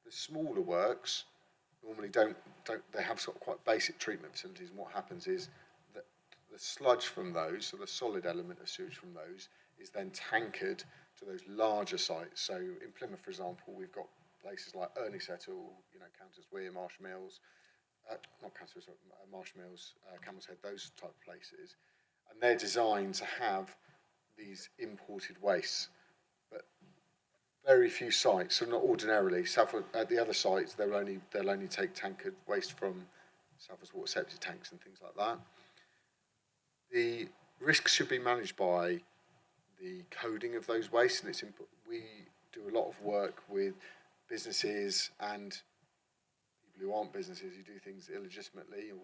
the smaller works, normally don't they have sort of quite basic treatment facilities, and what happens is that the sludge from those, so the solid element of sewage from those, is then tankered to those larger sites. So in Plymouth, for example, we've got places like Erney Settle, Counters Weir, Marsh Mills, not Counters, Marsh Mills, Camel's Head, those type of places. And they're designed to have these imported wastes. But very few sites, so not ordinarily. At the other sites, they'll only take tankered waste from Southwest Water septic tanks and things like that. The risks should be managed by the coding of those wastes, and we do a lot of work with businesses and people who aren't businesses who do things illegitimately, or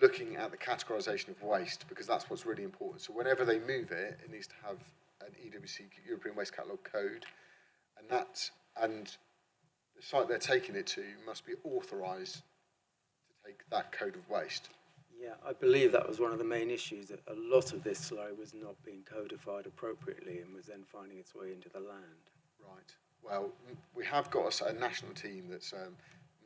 looking at the categorisation of waste, because that's what's really important. So whenever they move it, it needs to have an EWC European Waste Catalogue code, and the site they're taking it to must be authorised to take that code of waste. Yeah, I believe that was one of the main issues, that a lot of this slough was not being codified appropriately and was then finding its way into the land. Right. Well, we have got a national team that's a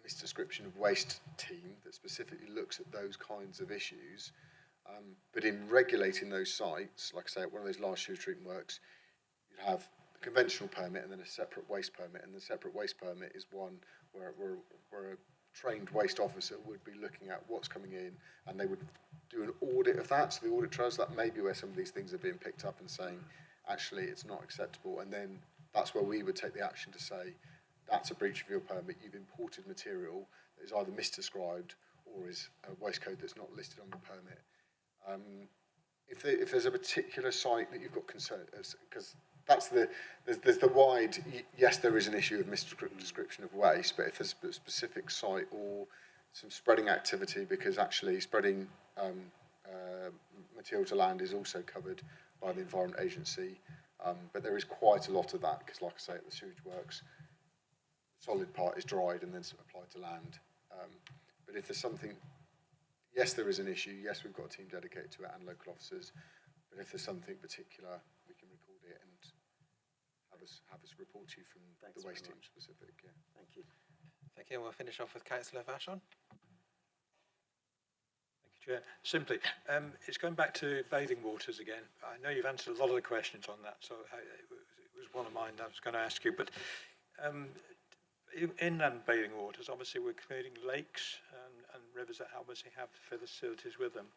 misdescription of waste team that specifically looks at those kinds of issues. But in regulating those sites, like I say, at one of those large sewage treatment works, you'd have a conventional permit and then a separate waste permit. And the separate waste permit is one where a trained waste officer would be looking at what's coming in, and they would do an audit of that. So the audit trails, that may be where some of these things are being picked up and saying, actually, it's not acceptable. And then that's where we would take the action to say, that's a breach of your permit. You've imported material that is either misdescribed or is a waste code that's not listed on the permit. If there's a particular site that you've got concern, because there's the wide, yes, there is an issue of misdescription of waste, but if there's a specific site or some spreading activity, because actually spreading material to land is also covered by the Environment Agency, but there is quite a lot of that, because like I say, at the sewage works, the solid part is dried and then applied to land. But if there's something, yes, there is an issue, yes, we've got a team dedicated to it and local officers, but if there's something particular, we can record it and have us report to you from the waste team specific. Yeah. Thank you. Thank you. And we'll finish off with Councillor Vashon. Thank you, Chair. Simply, it's going back to bathing waters again. I know you've answered a lot of the questions on that, so it was one of mine that I was going to ask you. But inland bathing waters, obviously we're creating lakes and rivers that obviously have facilities with them.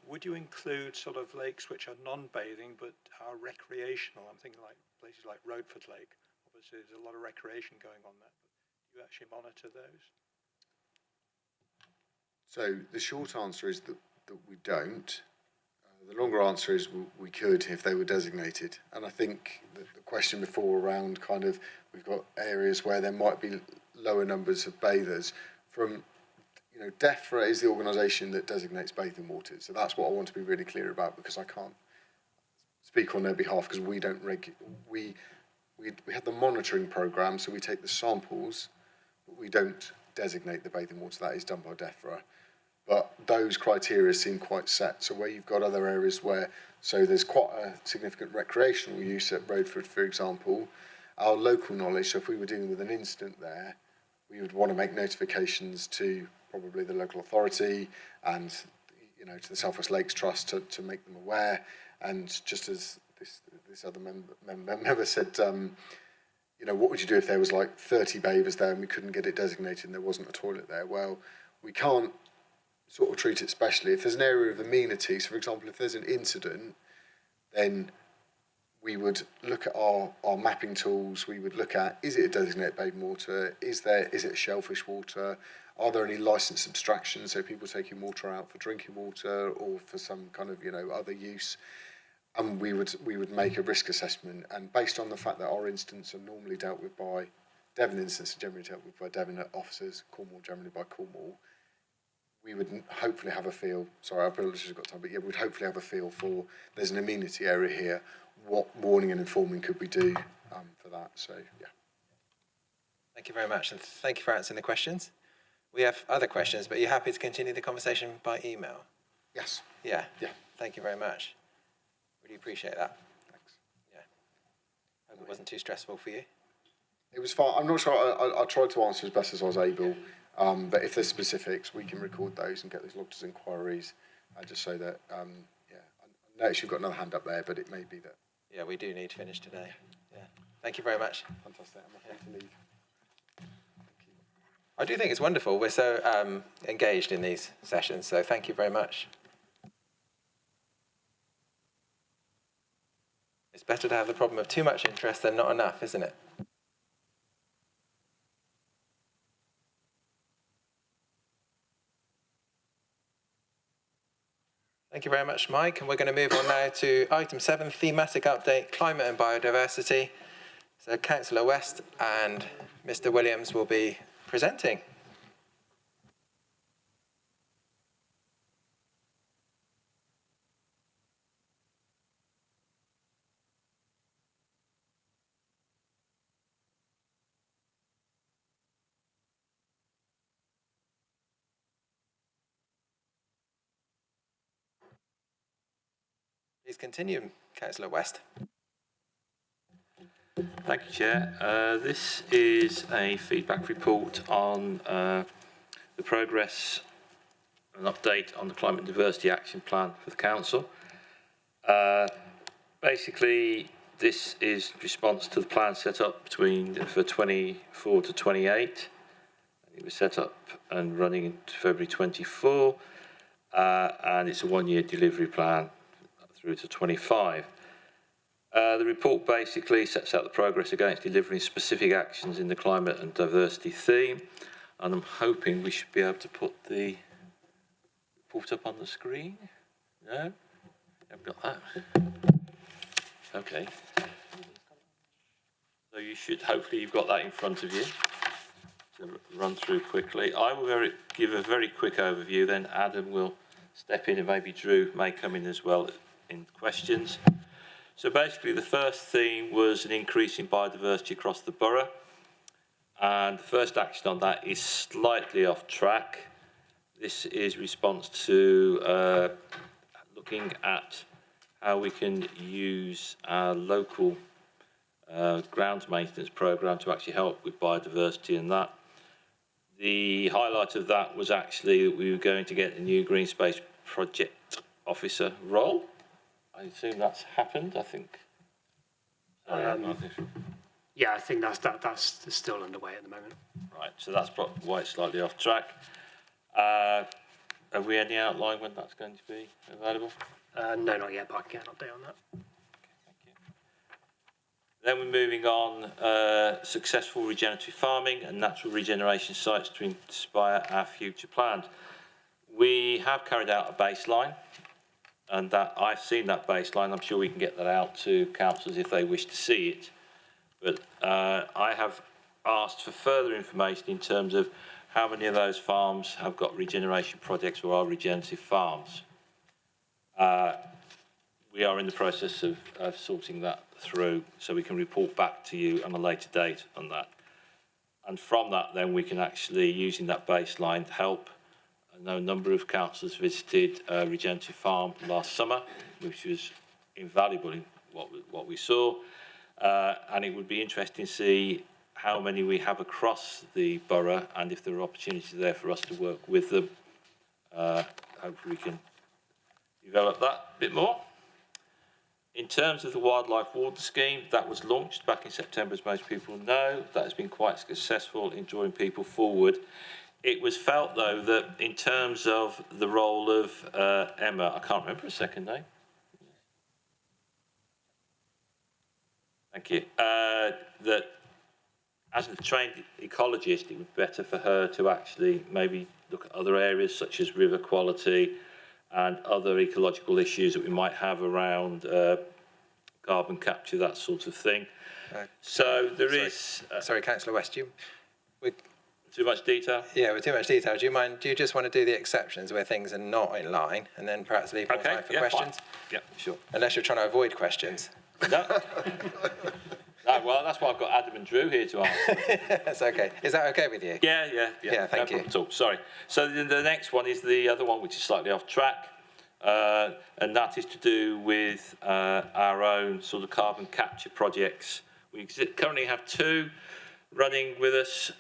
Would you include sort of lakes which are non-bathing but are recreational? I'm thinking like places like Rodeford Lake. Obviously there's a lot of recreation going on there, but do you actually monitor those? So the short answer is that we don't. The longer answer is we could if they were designated. And I think the question before around kind of, we've got areas where there might be lower numbers of bathers. From, DEFRA is the organisation that designates bathing waters. So that's what I want to be really clear about, because I can't speak on their behalf, because we don't we have the monitoring programme, so we take the samples, but we don't designate the bathing water. That is done by DEFRA. But those criteria seem quite set. So where you've got other areas where, so there's quite a significant recreational use at Rodeford, for example, our local knowledge, so if we were dealing with an incident there, we would want to make notifications to probably the local authority and, to the South West Lakes Trust to make them aware. And just as this other member said, what would you do if there was like 30 bathers there and we couldn't get it designated and there wasn't a toilet there? Well, we can't sort of treat it specially. If there's an area of amenity, so for example, if there's an incident, then we would look at our mapping tools. We would look at, is it a designated bathing water? Is it a shellfish water? Are there any licensed abstractions, so people taking water out for drinking water or for some kind of other use? And we would make a risk assessment, and based on the fact that our incidents are normally dealt with by Devon, incidents are generally dealt with by Devon officers, Cornwall generally by Cornwall, we would hopefully have a feel. Sorry, I apologise, I've got time, but yeah, we'd hopefully have a feel for, there's an amenity area here. What warning and informing could we do for that? So yeah. Thank you very much, and thank you for answering the questions. We have other questions, but you're happy to continue the conversation by email? Yes. Yeah. Yeah. Thank you very much. Really appreciate that. Thanks. Yeah. Hope it wasn't too stressful for you. It was fine. I'm not sure. I tried to answer as best as I was able. But if there's specifics, we can record those and get those logged as inquiries, just so that, I notice you've got another hand up there, but it may be that. Yeah, we do need to finish today. Yeah. Thank you very much. Fantastic. I'm happy to leave. I do think it's wonderful. We're so engaged in these sessions, so thank you very much. It's better to have the problem of too much interest than not enough, isn't it? Thank you very much, Mike. And we're going to move on now to item 7, thematic update, climate and biodiversity. So Councillor West and Mr. Williams will be presenting. Please continue, Councillor West. Thank you, Chair. This is a feedback report on the progress and update on the Climate and Diversity Action Plan for the Council. Basically, this is response to the plan set up for 24 to 28. It was set up and running in February 24, and it's a one-year delivery plan through to 25. The report basically sets out the progress against delivering specific actions in the climate and diversity theme, and I'm hoping we should be able to put the report up on the screen. No? Haven't got that. Okay. So you should, hopefully you've got that in front of you to run through quickly. I will give a very quick overview, then Adam will step in and maybe Drew may come in as well in questions. So basically the first theme was an increase in biodiversity across the borough, and the first action on that is slightly off track. This is response to looking at how we can use our local grounds maintenance programme to actually help with biodiversity and that. The highlight of that was actually that we were going to get a new green space project officer role. I assume that's happened, I think. Yeah, I think that's still underway at the moment. Right, so that's why it's slightly off track. Have we any outline when that's going to be available? No, not yet, but I can get an update on that. Thank you. Then we're moving on, successful regenerative farming and natural regeneration sites to inspire our future plans. We have carried out a baseline, and that I've seen that baseline. I'm sure we can get that out to councillors if they wish to see it. But I have asked for further information in terms of how many of those farms have got regeneration projects or are regenerative farms. We are in the process of sorting that through, so we can report back to you on a later date on that. And from that, then we can actually, using that baseline, help. I know a number of councillors visited a regenerative farm last summer, which was invaluable in what we saw. And it would be interesting to see how many we have across the borough and if there are opportunities there for us to work with them. Hopefully we can develop that a bit more. In terms of the Wildlife Water Scheme, that was launched back in September, as most people know. That has been quite successful in drawing people forward. It was felt, though, that in terms of the role of Emma, I can't remember her second name. Thank you. That as a trained ecologist, it would be better for her to actually maybe look at other areas such as river quality and other ecological issues that we might have around carbon capture, that sort of thing. So there is... sorry, Councillor West, too much detail? Yeah, with too much detail. Do you just want to do the exceptions where things are not in line and then perhaps leave more time for questions? Fine. Yeah, sure. Unless you're trying to avoid questions. No. No, well, that's why I've got Adam and Drew here to answer. That's okay. Is that okay with you? Yeah, thank you. At all. Sorry. So the next one is the other one, which is slightly off track, and that is to do with our own sort of carbon capture projects. We currently have two running with us,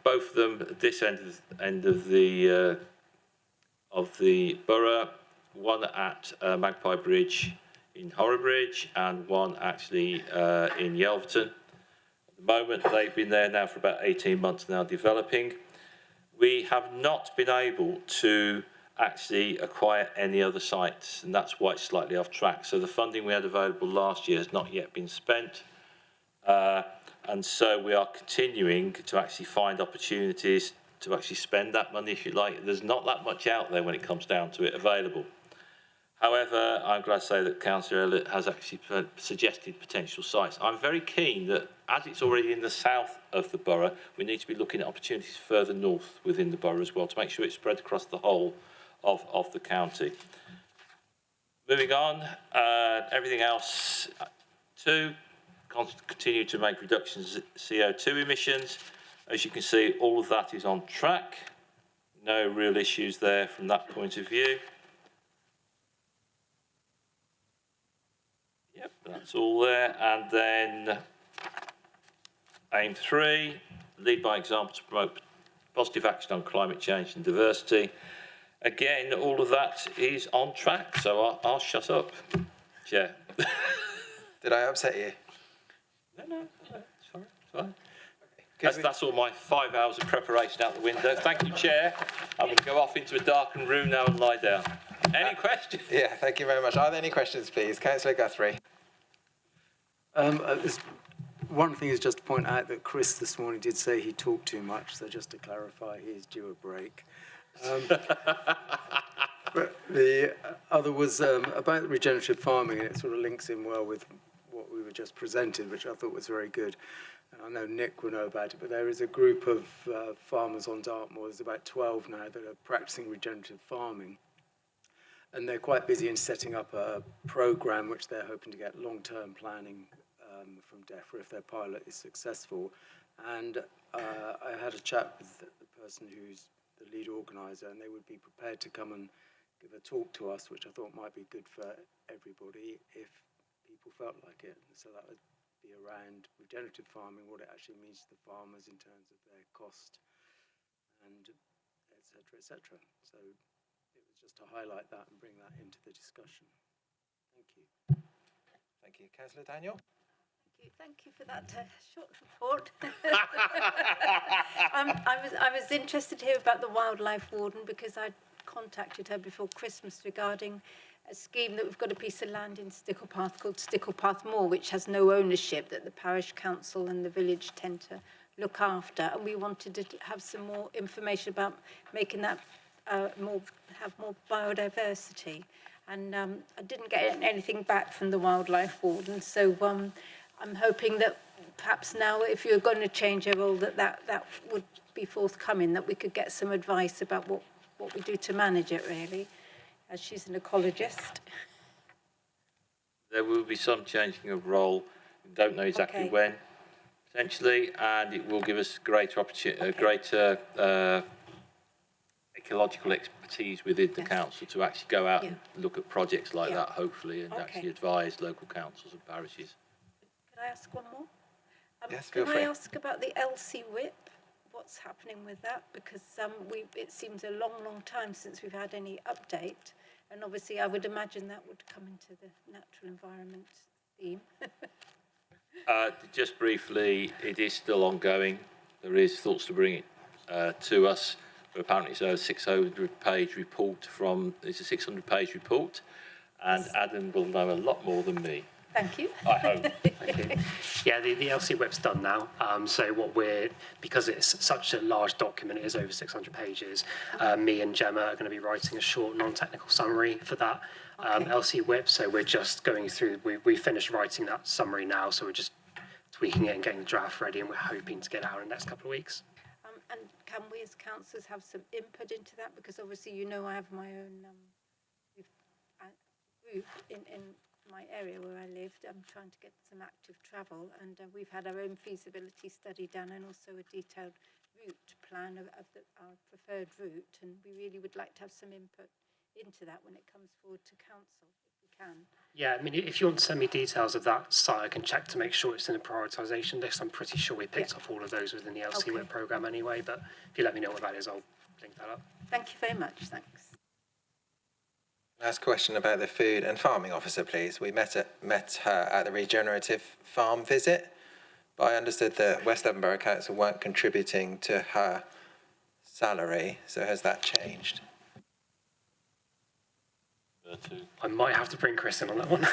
both of them at this end of the borough. One at Magpie Bridge in Horribridge and one actually in Yelverton. At the moment, they've been there now for about 18 months now developing. We have not been able to actually acquire any other sites, and that's why it's slightly off track. So the funding we had available last year has not yet been spent. And so we are continuing to actually find opportunities to actually spend that money, if you like. There's not that much out there when it comes down to it available. However, I'm glad to say that Councillor Elliott has actually suggested potential sites. I'm very keen that, as it's already in the south of the borough, we need to be looking at opportunities further north within the borough as well to make sure it's spread across the whole of the county. Moving on, everything else to continue to make reductions in CO2 emissions. As you can see, all of that is on track. No real issues there from that point of view. Yep, that's all there. And then aim 3, lead by example to promote positive action on climate change and diversity. Again, all of that is on track, so I'll shut up, Chair. Did I upset you? No, sorry, fine. That's all my 5 hours of preparation out the window. Thank you, Chair. I'm going to go off into a darkened room now and lie down. Any questions? Yeah, thank you very much. Are there any questions, please? Councillor Guthrie. One thing is just to point out that Chris this morning did say he talked too much, so just to clarify, he is due a break. But the other was about regenerative farming, and it sort of links in well with what we were just presented, which I thought was very good. And I know Nick will know about it, but there is a group of farmers on Dartmoor, there's about 12 now, that are practicing regenerative farming. And they're quite busy in setting up a programme which they're hoping to get long-term planning from DEFRA if their pilot is successful. And I had a chat with the person who's the lead organiser, and they would be prepared to come and give a talk to us, which I thought might be good for everybody if people felt like it. So that would be around regenerative farming, what it actually means to the farmers in terms of their cost, and et cetera, So it was just to highlight that and bring that into the discussion. Thank you. Thank you. Councillor Daniel? Thank you for that short report. I was interested to hear about the wildlife warden because I contacted her before Christmas regarding a scheme that we've got a piece of land in Sticklepath called Sticklepath Moor, which has no ownership, that the parish council and the village tend to look after, and we wanted to have some more information about making that have more biodiversity. And I didn't get anything back from the wildlife warden, so I'm hoping that perhaps now, if you're going to change your role, that would be forthcoming, that we could get some advice about what we do to manage it, really, as she's an ecologist. There will be some changing of role. We don't know exactly when, potentially, and it will give us greater opportunity, greater ecological expertise within the council to actually go out and look at projects like that, hopefully, and actually advise local councils and parishes. Could I ask one more? Yes, feel free. Can I ask about the LC whip? What's happening with that? Because it seems a long, long time since we've had any update. And obviously, I would imagine that would come into the natural environment theme. Just briefly, it is still ongoing. There is thoughts to bring it to us. But apparently, it's a 600-page report it's a 600-page report. And Adam will know a lot more than me. Thank you. I hope. Thank you. Yeah, the LC whip's done now. So because it's such a large document, it is over 600 pages, me and Gemma are going to be writing a short non-technical summary for that LC whip. So we're just going through, we finished writing that summary now, so we're just tweaking it and getting the draft ready, and we're hoping to get it out in the next couple of weeks. And can we as councillors have some input into that? Because obviously, I have my own group in my area where I lived. I'm trying to get some active travel, and we've had our own feasibility study done and also a detailed route plan of our preferred route, and we really would like to have some input into that when it comes forward to council, if we can. Yeah, I mean, if you want to send me details of that site, I can check to make sure it's in a prioritisation list. I'm pretty sure we picked up all of those within the LC whip programme anyway, but if you let me know what that is, I'll link that up. Thank you very much. Thanks. Last question about the food and farming officer, please. We met her at the regenerative farm visit, but I understood that West Devon Borough Council weren't contributing to her salary, so has that changed? I might have to bring Chris in on that one.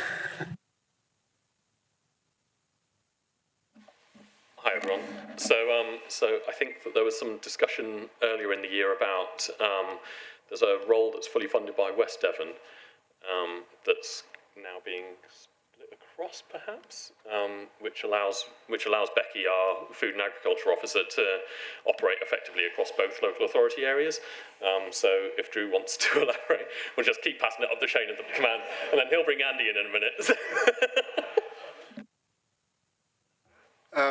Hi everyone. So I think that there was some discussion earlier in the year about there's a role that's fully funded by West Devon that's now being split across, perhaps, which allows Becky, our food and agriculture officer, to operate effectively across both local authority areas. So if Drew wants to elaborate, we'll just keep passing it up the chain of the command, and then he'll bring Andy in a minute.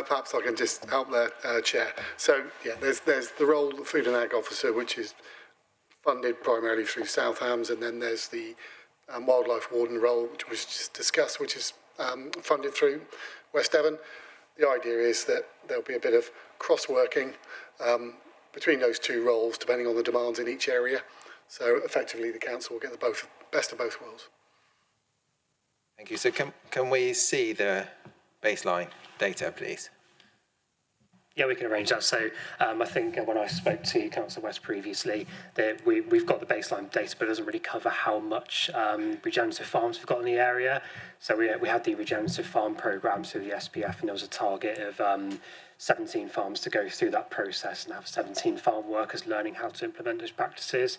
Perhaps I can just help there, Chair. So, yeah, there's the role of the Food and Ag Officer, which is funded primarily through South Hams, and then there's the Wildlife Warden role, which was just discussed, which is funded through West Devon. The idea is that there'll be a bit of cross-working between those two roles, depending on the demands in each area. So, effectively, the council will get the best of both worlds. Thank you. So can we see the baseline data, please? Yeah, we can arrange that. So I think when I spoke to Councillor West previously, that we've got the baseline data, but it doesn't really cover how much regenerative farms we've got in the area. So we had the regenerative farm programme through the SPF, and there was a target of 17 farms to go through that process and have 17 farm workers learning how to implement those practices.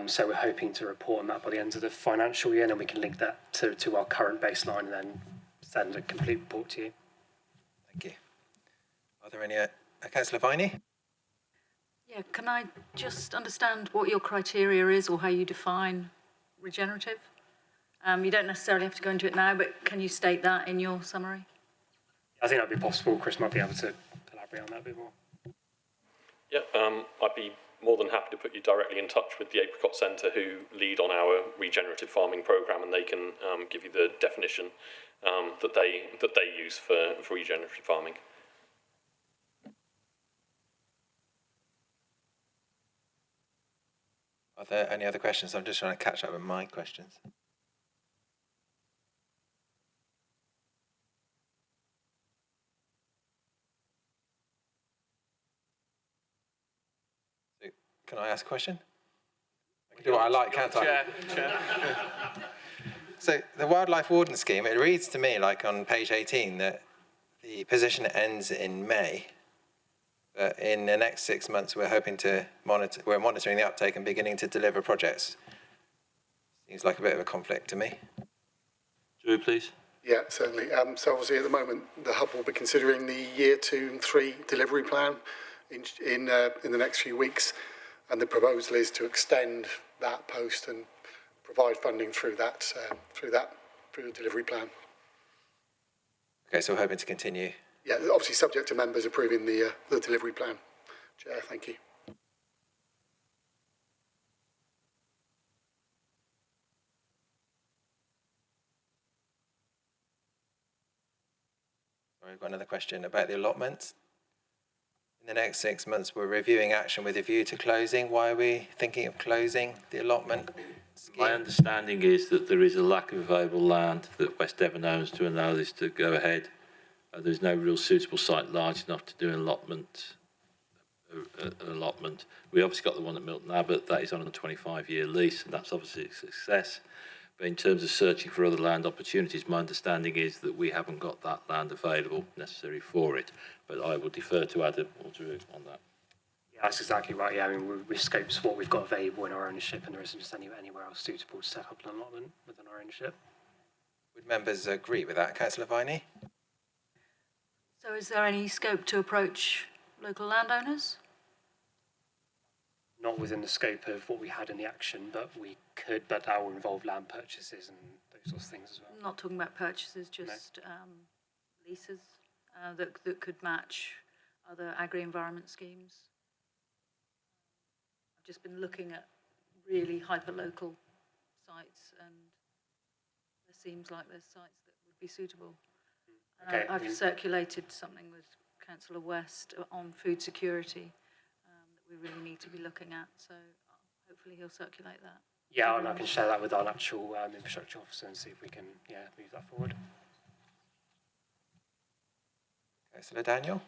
So we're hoping to report on that by the end of the financial year, and then we can link that to our current baseline and then send a complete report to you. Thank you. Are there any, Councillor Viney? Yeah, can I just understand what your criteria is or how you define regenerative? You don't necessarily have to go into it now, but can you state that in your summary? I think that'd be possible. Chris might be able to elaborate on that a bit more. Yeah, I'd be more than happy to put you directly in touch with the Apricot Centre, who lead on our regenerative farming programme, and they can give you the definition that they use for regenerative farming. Are there any other questions? I'm just trying to catch up with my questions. So, can I ask a question? I can do what I like, can't I? Chair. So the Wildlife Warden Scheme, it reads to me like on page 18 that the position ends in May. But in the next 6 months, we're hoping to we're monitoring the uptake and beginning to deliver projects. Seems like a bit of a conflict to me. Drew, please. Yeah, certainly. So obviously at the moment, the Hub will be considering the year 2 and 3 delivery plan in the next few weeks. And the proposal is to extend that post and provide funding through the delivery plan. Okay, so we're hoping to continue. Yeah, obviously subject to members approving the delivery plan. Chair, thank you. Sorry, I've got another question about the allotments. In the next 6 months, we're reviewing action with a view to closing. Why are we thinking of closing the allotment scheme? My understanding is that there is a lack of available land that West Devon owns to allow this to go ahead. There's no real suitable site large enough to do an allotment. We obviously got the one at Milton Abbott, that is on a 25-year lease, and that's obviously a success. But in terms of searching for other land opportunities, my understanding is that we haven't got that land available necessary for it. But I will defer to Adam or Drew on that. Yeah, that's exactly right. Yeah, I mean, we've scoped what we've got available in our ownership, and there isn't just anywhere else suitable to set up an allotment within our ownership. Would members agree with that, Councillor Viney? So is there any scope to approach local landowners? Not within the scope of what we had in the action, but we could, but that will involve land purchases and those sorts of things as well. I'm not talking about purchases, just leases that could match other agri-environment schemes. I've just been looking at really hyper-local sites, and there seems like there's sites that would be suitable. Okay. I've circulated something with Councillor West on food security that we really need to be looking at, so hopefully he'll circulate that. Yeah, and I can share that with our natural infrastructure officer and see if we can, move that forward. Councillor Daniel?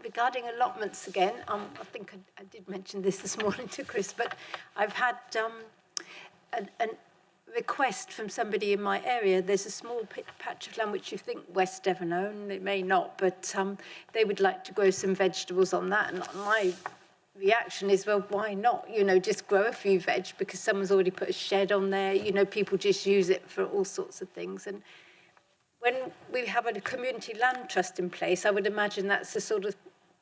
Regarding allotments again, I think I did mention this morning to Chris, but I've had a request from somebody in my area. There's a small patch of land which you think West Devon own, it may not, but they would like to grow some vegetables on that, and my reaction is, well, why not? You know, just grow a few veg, because someone's already put a shed on there. You know, people just use it for all sorts of things. And when we have a community land trust in place, I would imagine that's the sort of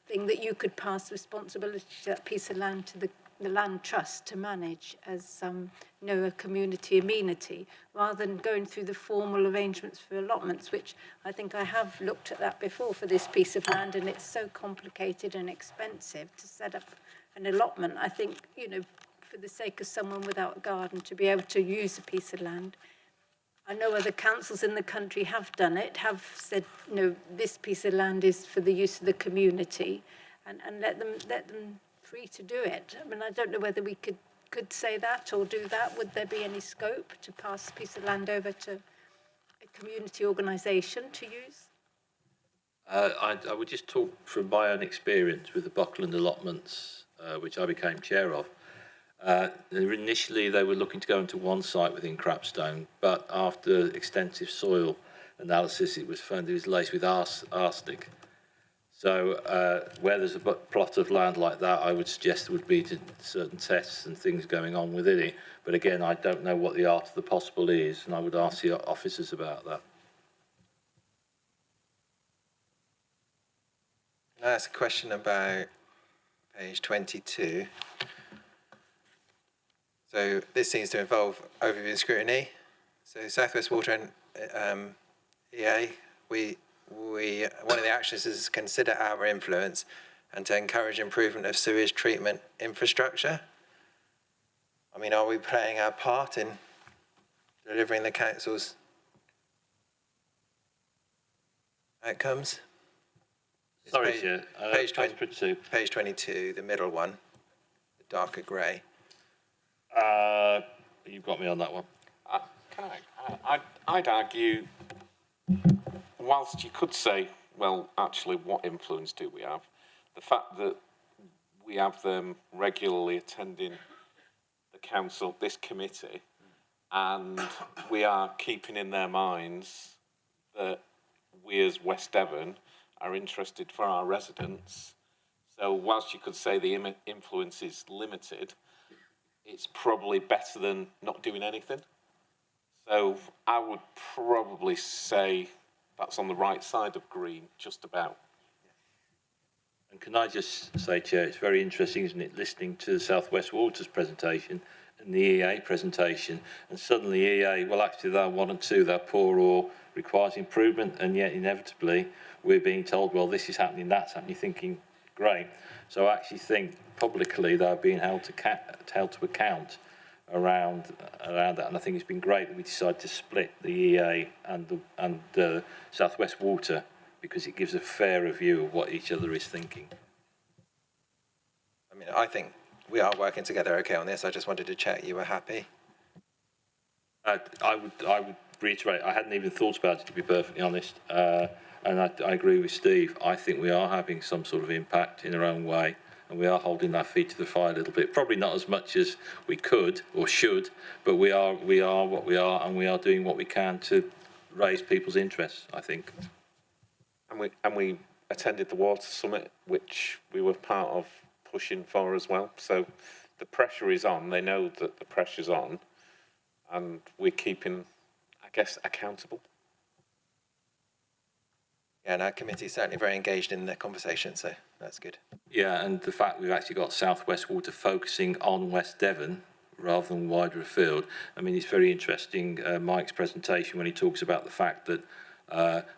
thing that you could pass responsibility to that piece of land to the land trust to manage as a community amenity, rather than going through the formal arrangements for allotments, which I think I have looked at that before for this piece of land, and it's so complicated and expensive to set up an allotment. I think, you know, for the sake of someone without a garden to be able to use a piece of land. I know other councils in the country have done it, have said, you know, this piece of land is for the use of the community, and let them free to do it. I mean, I don't know whether we could say that or do that. Would there be any scope to pass a piece of land over to a community organisation to use? I would just talk from my own experience with the Buckland allotments, which I became chair of. Initially, they were looking to go into one site within Crapstone, but after extensive soil analysis, it was found it was laced with arsenic. So where there's a plot of land like that, I would suggest there would be certain tests and things going on within it. But again, I don't know what the art of the possible is, and I would ask the officers about that. That's a question about page 22. So this seems to involve overview and scrutiny. So South West Water and EA, one of the actions is to consider our influence and to encourage improvement of sewage treatment infrastructure. I mean, are we playing our part in delivering the council's outcomes? Sorry, page, Chair. Page 22, the middle one, the darker grey. You've got me on that one. I'd argue, whilst you could say, well, actually, what influence do we have? The fact that we have them regularly attending the council, this committee, and we are keeping in their minds that we as West Devon are interested for our residents. So whilst you could say the influence is limited, it's probably better than not doing anything. So I would probably say that's on the right side of green, just about. And can I just say, Chair, it's very interesting, isn't it, listening to the South West Water's presentation and the EA presentation, and suddenly EA, well, actually, they're 1 and 2, they're poor or requires improvement, and yet inevitably we're being told, well, this is happening, that's happening, you're thinking, great. So I actually think publicly they're being held to account around that, and I think it's been great that we decided to split the EA and the South West Water, because it gives a fairer view of what each other is thinking. I mean, I think we are working together okay on this. I just wanted to check you were happy. I would reiterate, I hadn't even thought about it, to be perfectly honest, and I agree with Steve. I think we are having some sort of impact in our own way, and we are holding our feet to the fire a little bit. Probably not as much as we could or should, but we are what we are, and we are doing what we can to raise people's interests, I think. And we attended the Water Summit, which we were part of pushing for as well. So the pressure is on. They know that the pressure's on, and we're keeping, I guess, accountable. Yeah, and our committee is certainly very engaged in the conversation, so that's good. Yeah, and the fact we've actually got South West Water focusing on West Devon rather than wider afield. I mean, it's very interesting, Mike's presentation, when he talks about the fact that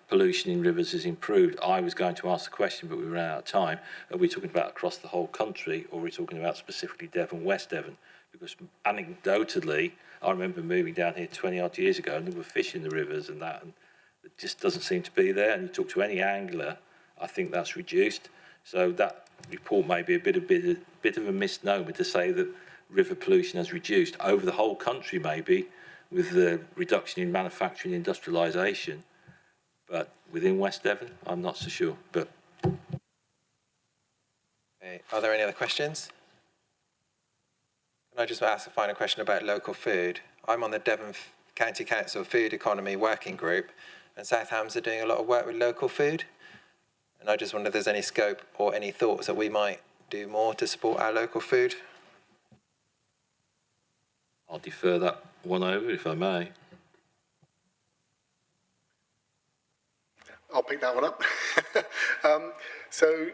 pollution in rivers has improved. I was going to ask the question, but we ran out of time. Are we talking about across the whole country, or are we talking about specifically Devon, West Devon? Because anecdotally, I remember moving down here 20 odd years ago, and there were fish in the rivers and that, and it just doesn't seem to be there. And you talk to any angler, I think that's reduced. So that report may be a bit of a misnomer to say that river pollution has reduced over the whole country, maybe, with the reduction in manufacturing industrialisation. But within West Devon, I'm not so sure. But okay. Are there any other questions? Can I just ask a final question about local food? I'm on the Devon County Council Food Economy Working Group, and South Hams are doing a lot of work with local food. And I just wonder if there's any scope or any thoughts that we might do more to support our local food. I'll defer that one over, if I may. I'll pick that one up. So,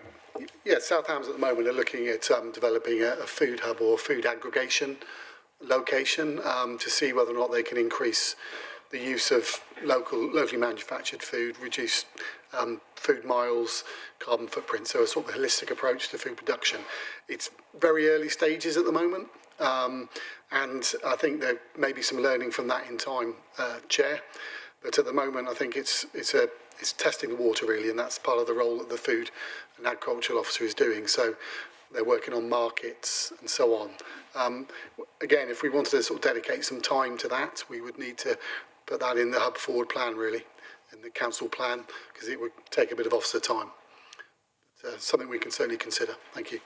yeah, South Hams at the moment are looking at developing a food hub or food aggregation location to see whether or not they can increase the use of locally manufactured food, reduce food miles, carbon footprint, so a sort of holistic approach to food production. It's very early stages at the moment, and I think there may be some learning from that in time, Chair. But at the moment, I think it's testing the water really, and that's part of the role that the Food and Agricultural Officer is doing. So they're working on markets and so on. Again, if we wanted to sort of dedicate some time to that, we would need to put that in the hub forward plan really, in the council plan, because it would take a bit of officer time. But, something we can certainly consider. Thank you.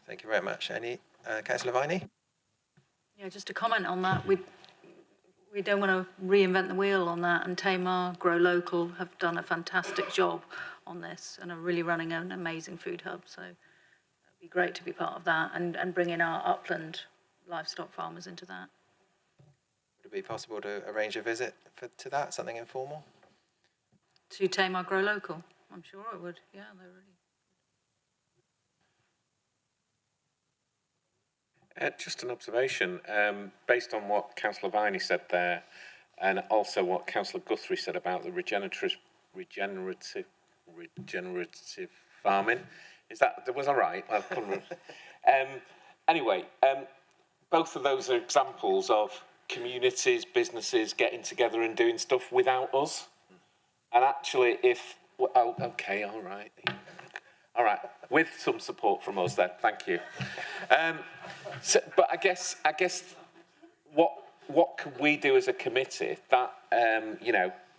Thank you very much. Any Councillor Viney? Yeah, just to comment on that, we don't want to reinvent the wheel on that, and Tamar, Grow Local have done a fantastic job on this and are really running an amazing food hub. So it'd be great to be part of that and bring in our upland livestock farmers into that. Would it be possible to arrange a visit to that, something informal? To Tamar, Grow Local? I'm sure it would. Yeah, they're really... Just an observation, based on what Councillor Viney said there, and also what Councillor Guthrie said about the regenerative farming. Was I right? I couldn't. Anyway, both of those are examples of communities, businesses getting together and doing stuff without us. And actually, okay, all right, with some support from us then. Thank you. But I guess what can we do as a committee that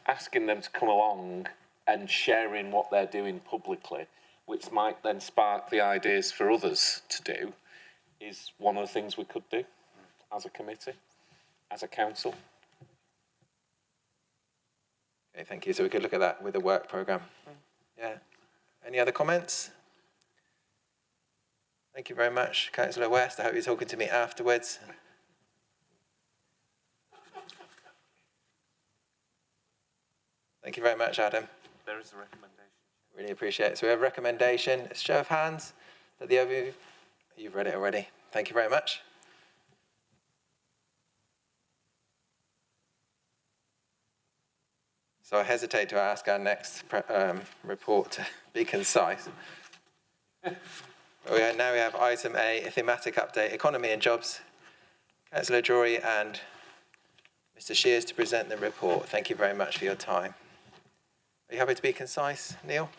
asking them to come along and sharing what they're doing publicly, which might then spark the ideas for others to do, is one of the things we could do as a committee, as a council. Okay, thank you. So we could look at that with the work programme. Yeah. Any other comments? Thank you very much, Councillor West. I hope you're talking to me afterwards. Thank you very much, Adam. There is a recommendation. Really appreciate it. So we have a recommendation. A show of hands that the overview. You've read it already. Thank you very much. So I hesitate to ask our next report to be concise. Now we have item A, a thematic update, economy and jobs. Councillor Drury and Mr. Shears to present the report. Thank you very much for your time. Are you happy to be concise, Neil?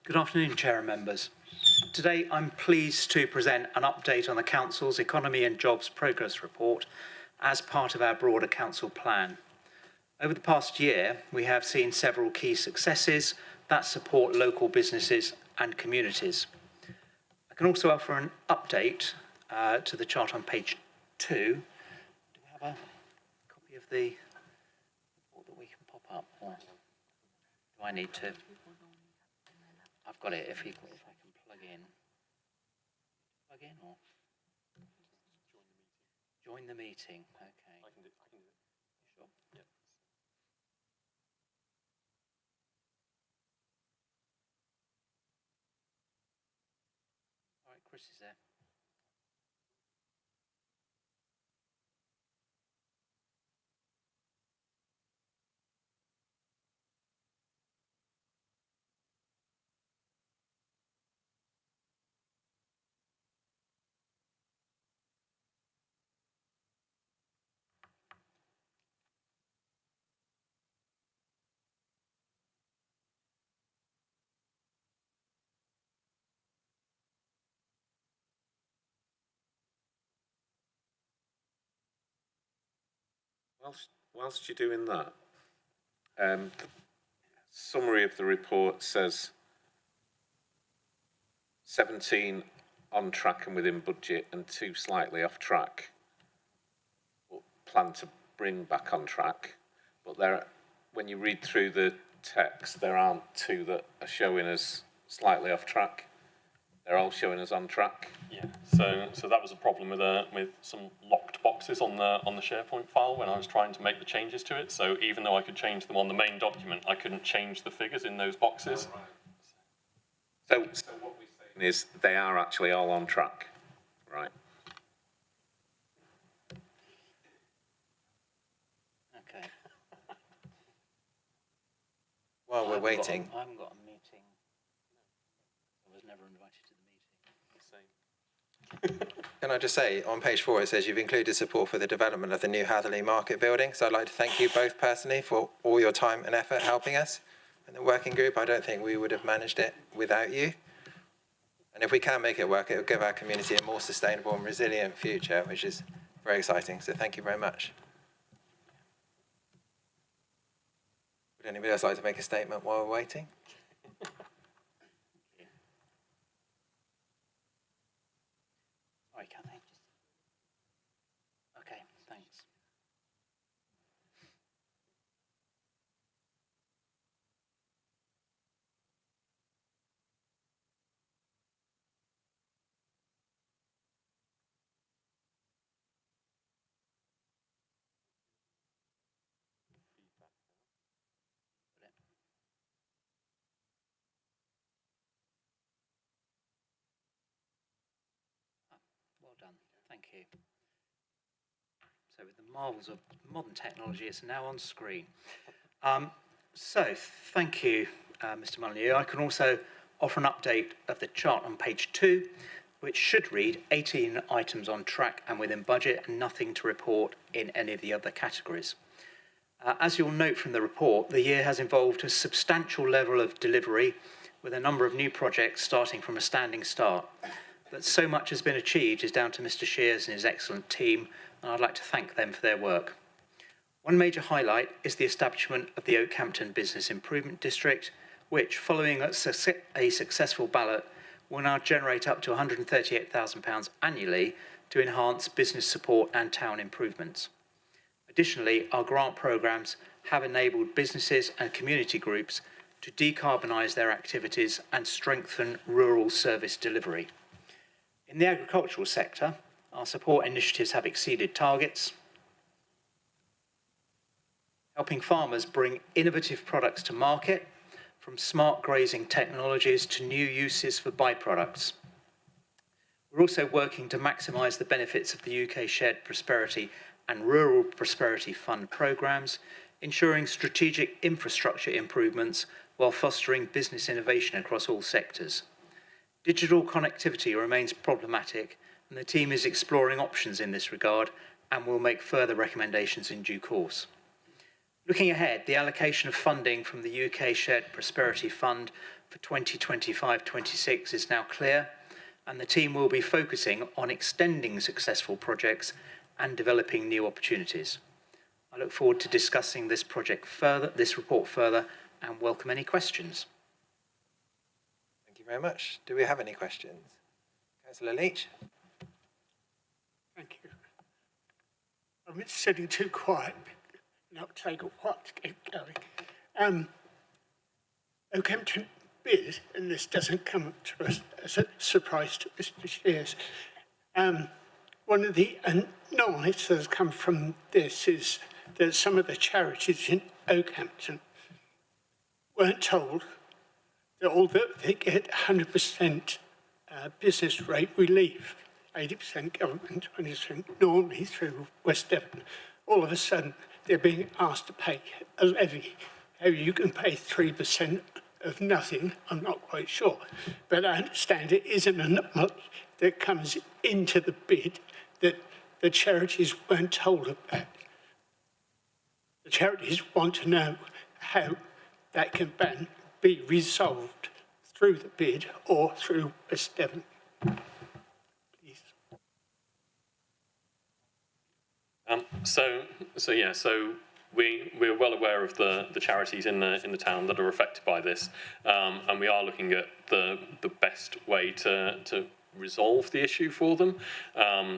Good afternoon, Chair and members. Today I'm pleased to present an update on the Council's Economy and Jobs Progress Report as part of our broader Council plan. Over the past year, we have seen several key successes that support local businesses and communities. I can also offer an update to the chart on page 2. Do we have a copy of the report that we can pop up? Or do I need to? I've got it if I can plug in. Plug in or? Join the meeting. Okay. I can do it. Sure. Yeah. All right, Chris is there. Whilst you're doing that, the summary of the report says 17 on track and within budget and 2 slightly off track, or plan to bring back on track. But there, when you read through the text, there aren't 2 that are showing us slightly off track. They're all showing us on track. Yeah. So that was a problem with some locked boxes on the SharePoint file when I was trying to make the changes to it. So even though I could change them on the main document, I couldn't change the figures in those boxes. Oh, right. So what we're saying is they are actually all on track, right? Okay. While we're waiting. I haven't got a meeting. I was never invited to the meeting. Can I just say, on page 4, it says you've included support for the development of the new Hatherley Market building. So I'd like to thank you both personally for all your time and effort helping us. And the working group, I don't think we would have managed it without you. And if we can make it work, it will give our community a more sustainable and resilient future, which is very exciting. So thank you very much. Would anybody else like to make a statement while we're waiting? Sorry, Cathy. Okay, thanks. Well done, thank you. So with the marvels of modern technology, it's now on screen. So thank you, Mr. Molyneux. I can also offer an update of the chart on page 2, which should read 18 items on track and within budget and nothing to report in any of the other categories. As you'll note from the report, the year has involved a substantial level of delivery with a number of new projects starting from a standing start. But so much has been achieved is down to Mr. Shears and his excellent team, and I'd like to thank them for their work. One major highlight is the establishment of the Oakhampton Business Improvement District, which, following a successful ballot, will now generate up to £138,000 annually to enhance business support and town improvements. Additionally, our grant programmes have enabled businesses and community groups to decarbonise their activities and strengthen rural service delivery. In the agricultural sector, our support initiatives have exceeded targets, helping farmers bring innovative products to market, from smart grazing technologies to new uses for byproducts. We're also working to maximise the benefits of the UK Shared Prosperity and Rural Prosperity Fund programmes, ensuring strategic infrastructure improvements while fostering business innovation across all sectors. Digital connectivity remains problematic, and the team is exploring options in this regard and will make further recommendations in due course. Looking ahead, the allocation of funding from the UK Shared Prosperity Fund for 2025-26 is now clear, and the team will be focusing on extending successful projects and developing new opportunities. I look forward to discussing this report further, and welcome any questions. Thank you very much. Do we have any questions? Councillor Leach. Thank you. I'm sitting too quiet. Not take a while to get going. Oakhampton bid, and this doesn't come to us as a surprise to Mr. Shears. One of the knowledge that has come from this is that some of the charities in Oakhampton weren't told that although they get 100% business rate relief, 80% government, 20% normally through West Devon, all of a sudden they're being asked to pay a levy. How you can pay 3% of nothing, I'm not quite sure. But I understand it isn't enough money that comes into the bid that the charities weren't told about. The charities want to know how that can be resolved through the bid or through West Devon. Please. So we're well aware of the charities in the town that are affected by this, and we are looking at the best way to resolve the issue for them.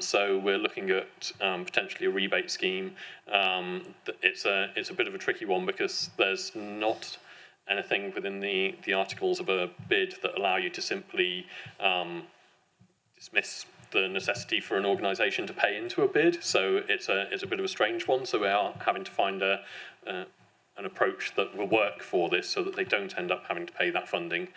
So we're looking at potentially a rebate scheme. It's a bit of a tricky one because there's not anything within the articles of a bid that allow you to simply dismiss the necessity for an organisation to pay into a bid. So it's a bit of a strange one. So we are having to find an approach that will work for this so that they don't end up having to pay that funding.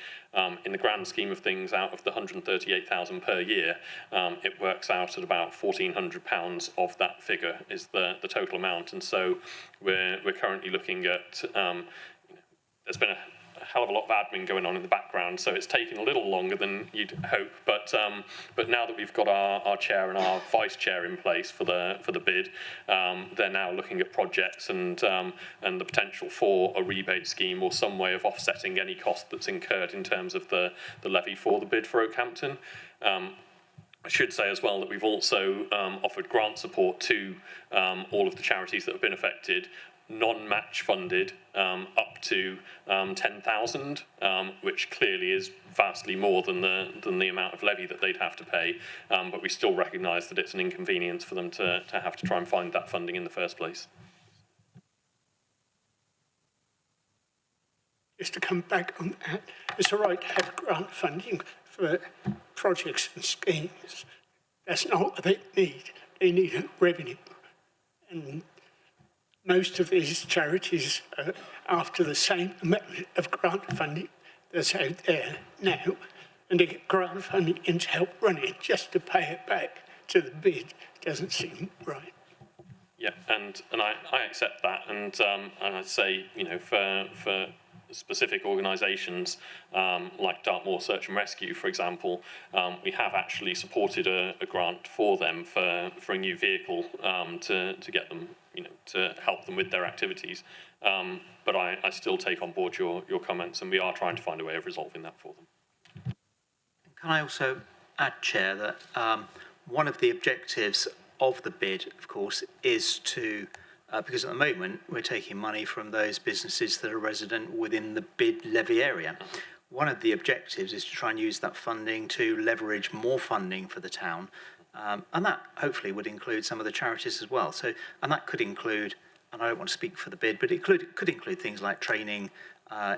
In the grand scheme of things, out of the 138,000 per year, it works out at about £1,400 of that figure is the total amount. And so we're currently looking at, there's been a hell of a lot of admin going on in the background, so it's taken a little longer than you'd hope. But now that we've got our chair and our vice chair in place for the bid, they're now looking at projects and the potential for a rebate scheme or some way of offsetting any cost that's incurred in terms of the levy for the bid for Oakhampton. I should say as well that we've also offered grant support to all of the charities that have been affected, non-match funded, up to 10,000, which clearly is vastly more than the amount of levy that they'd have to pay. But we still recognise that it's an inconvenience for them to have to try and find that funding in the first place. Just to come back on that, it's all right to have grant funding for projects and schemes. That's not what they need. They need revenue. And most of these charities are after the same amount of grant funding that's out there now, and they get grant funding in to help run it. Just to pay it back to the bid doesn't seem right. Yeah, and I accept that, and I'd say, you know, for specific organisations like Dartmoor Search and Rescue, for example, we have actually supported a grant for them for a new vehicle to get them, you know, to help them with their activities. But I still take on board your comments, and we are trying to find a way of resolving that for them. Can I also add, Chair, that one of the objectives of the bid, of course, is to because at the moment we're taking money from those businesses that are resident within the bid levy area. One of the objectives is to try and use that funding to leverage more funding for the town, and that hopefully would include some of the charities as well. So, and that could include, and I don't want to speak for the bid, but it could include things like training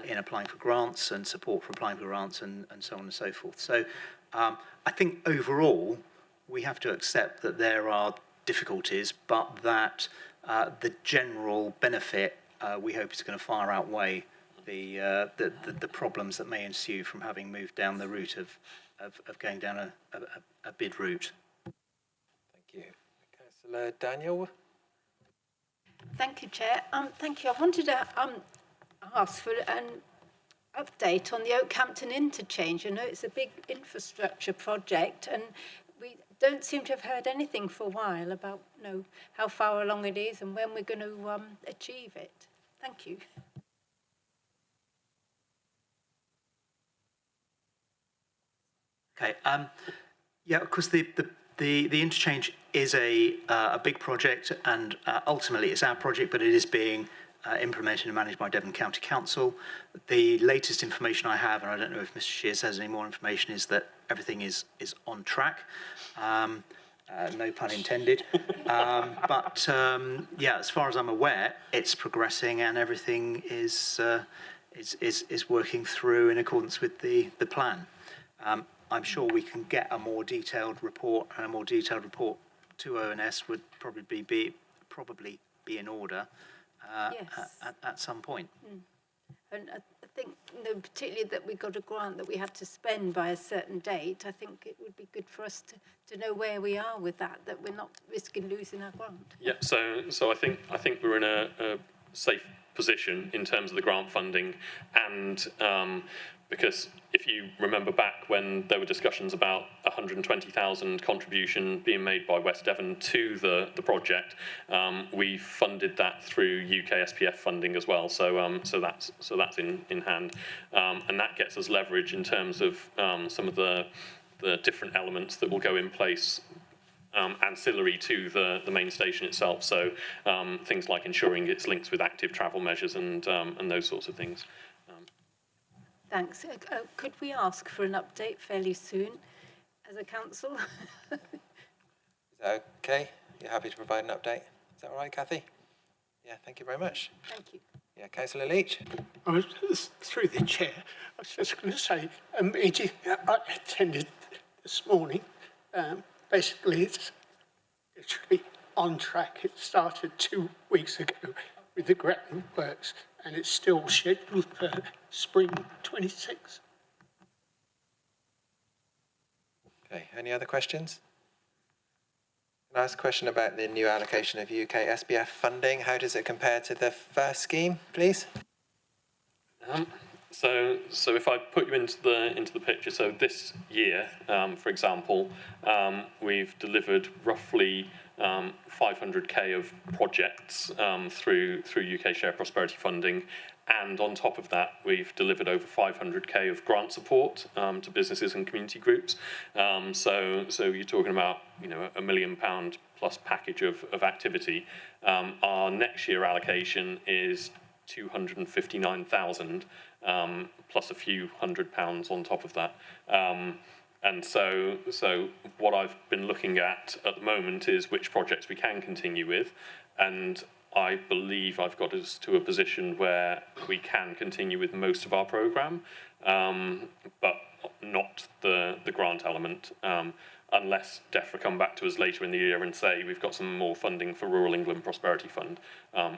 in applying for grants and support for applying for grants and so on and so forth. So I think overall we have to accept that there are difficulties, but that the general benefit we hope is going to far outweigh the problems that may ensue from having moved down the route of going down a bid route. Thank you. Councillor Daniel. Thank you, Chair. Thank you. I wanted to ask for an update on the Oakhampton interchange. I know it's a big infrastructure project, and we don't seem to have heard anything for a while about, you know, how far along it is and when we're going to achieve it. Thank you. Okay. Yeah, of course, the interchange is a big project, and ultimately it's our project, but it is being implemented and managed by Devon County Council. The latest information I have, and I don't know if Mr. Shears has any more information, is that everything is on track. No pun intended. But yeah, as far as I'm aware, it's progressing and everything is working through in accordance with the plan. I'm sure we can get a more detailed report, and a more detailed report to ONS would probably be in order Yes. at some point. Mm. And I think, you know, particularly that we got a grant that we had to spend by a certain date, I think it would be good for us to know where we are with that we're not risking losing our grant. Yeah, so I think we're in a safe position in terms of the grant funding, and because if you remember back when there were discussions about 120,000 contribution being made by West Devon to the project, we funded that through UK SPF funding as well. So that's in hand, and that gets us leverage in terms of some of the different elements that will go in place ancillary to the main station itself. So things like ensuring it's linked with active travel measures and those sorts of things. Thanks. Could we ask for an update fairly soon as a council? Is that okay? You're happy to provide an update? Is that all right, Kathy? Yeah, thank you very much. Thank you. Yeah, Councillor Leach. Through the chair, I was just going to say a meeting I attended this morning. Basically, it's literally on track. It started 2 weeks ago with the ground works, and it's still scheduled for spring 26. Okay, any other questions? Can I ask a question about the new allocation of UK SBF funding? How does it compare to the first scheme, please? So if I put you into the picture, so this year, for example, we've delivered roughly 500k of projects through UK Share Prosperity funding, and on top of that, we've delivered over 500k of grant support to businesses and community groups. So you're talking about £1 million plus package of activity. Our next year allocation is 259,000 plus a few £100 on top of that. And so what I've been looking at the moment is which projects we can continue with, and I believe I've got us to a position where we can continue with most of our programme, but not the grant element, unless DEFRA come back to us later in the year and say we've got some more funding for Rural England Prosperity Fund,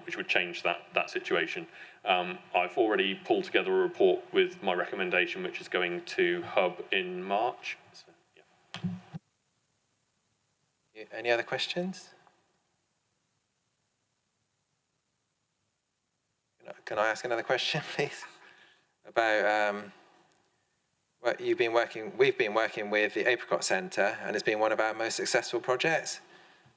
which would change that situation. I've already pulled together a report with my recommendation, which is going to Hub in March. So, yeah. Any other questions? Can I ask another question, please? About what we've been working with the Apricot Centre, and it's been one of our most successful projects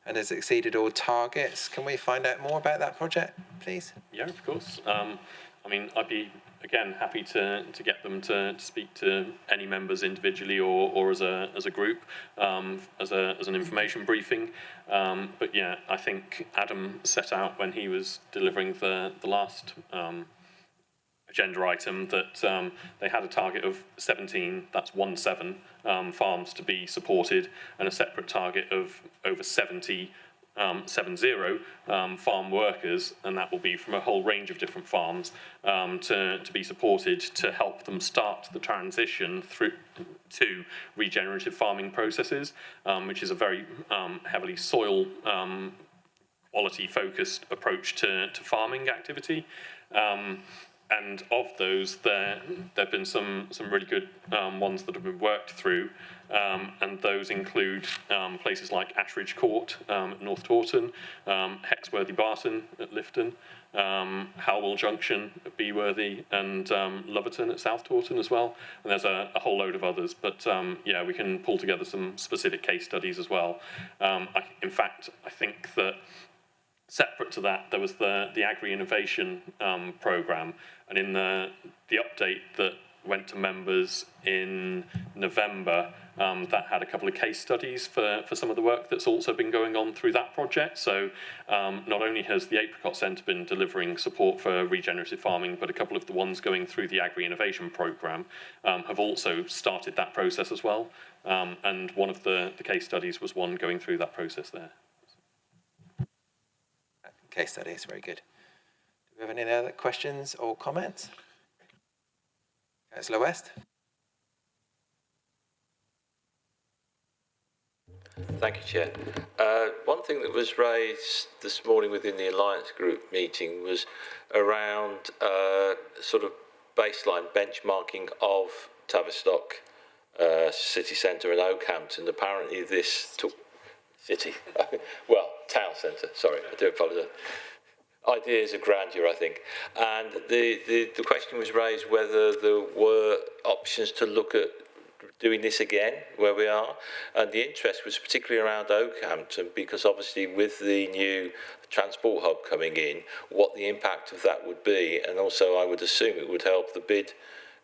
and has exceeded all targets. Can we find out more about that project, please? Yeah, of course. I mean, I'd be, again, happy to get them to speak to any members individually or as a group, as an information briefing. But yeah, I think Adam set out when he was delivering the last agenda item that they had a target of 17, that's 17, farms to be supported, and a separate target of over 70 farm workers, and that will be from a whole range of different farms to be supported to help them start the transition through to regenerative farming processes, which is a very heavily soil quality focused approach to farming activity. And of those, there have been some really good ones that have been worked through, and those include places like Ashridge Court at North Taunton, Hexworthy Barton at Lifton, Howell Junction at Beworthy, and Loverton at South Taunton as well. And there's a whole load of others, but yeah, we can pull together some specific case studies as well. In fact, I think that separate to that, there was the Agri-Innovation programme, and in the update that went to members in November, that had a couple of case studies for some of the work that's also been going on through that project. So not only has the Apricot Centre been delivering support for regenerative farming, but a couple of the ones going through the Agri-Innovation programme have also started that process as well. And one of the case studies was one going through that process there. Case studies, very good. Do we have any other questions or comments? Councillor West. Thank you, Chair. One thing that was raised this morning within the Alliance Group meeting was around sort of baseline benchmarking of Tavistock city centre and Oakhampton. Apparently this took well, town centre, sorry, I do apologise. Ideas of grandeur, I think. And the question was raised whether there were options to look at doing this again, where we are. And the interest was particularly around Oakhampton, because obviously with the new transport hub coming in, what the impact of that would be. And also I would assume it would help the bid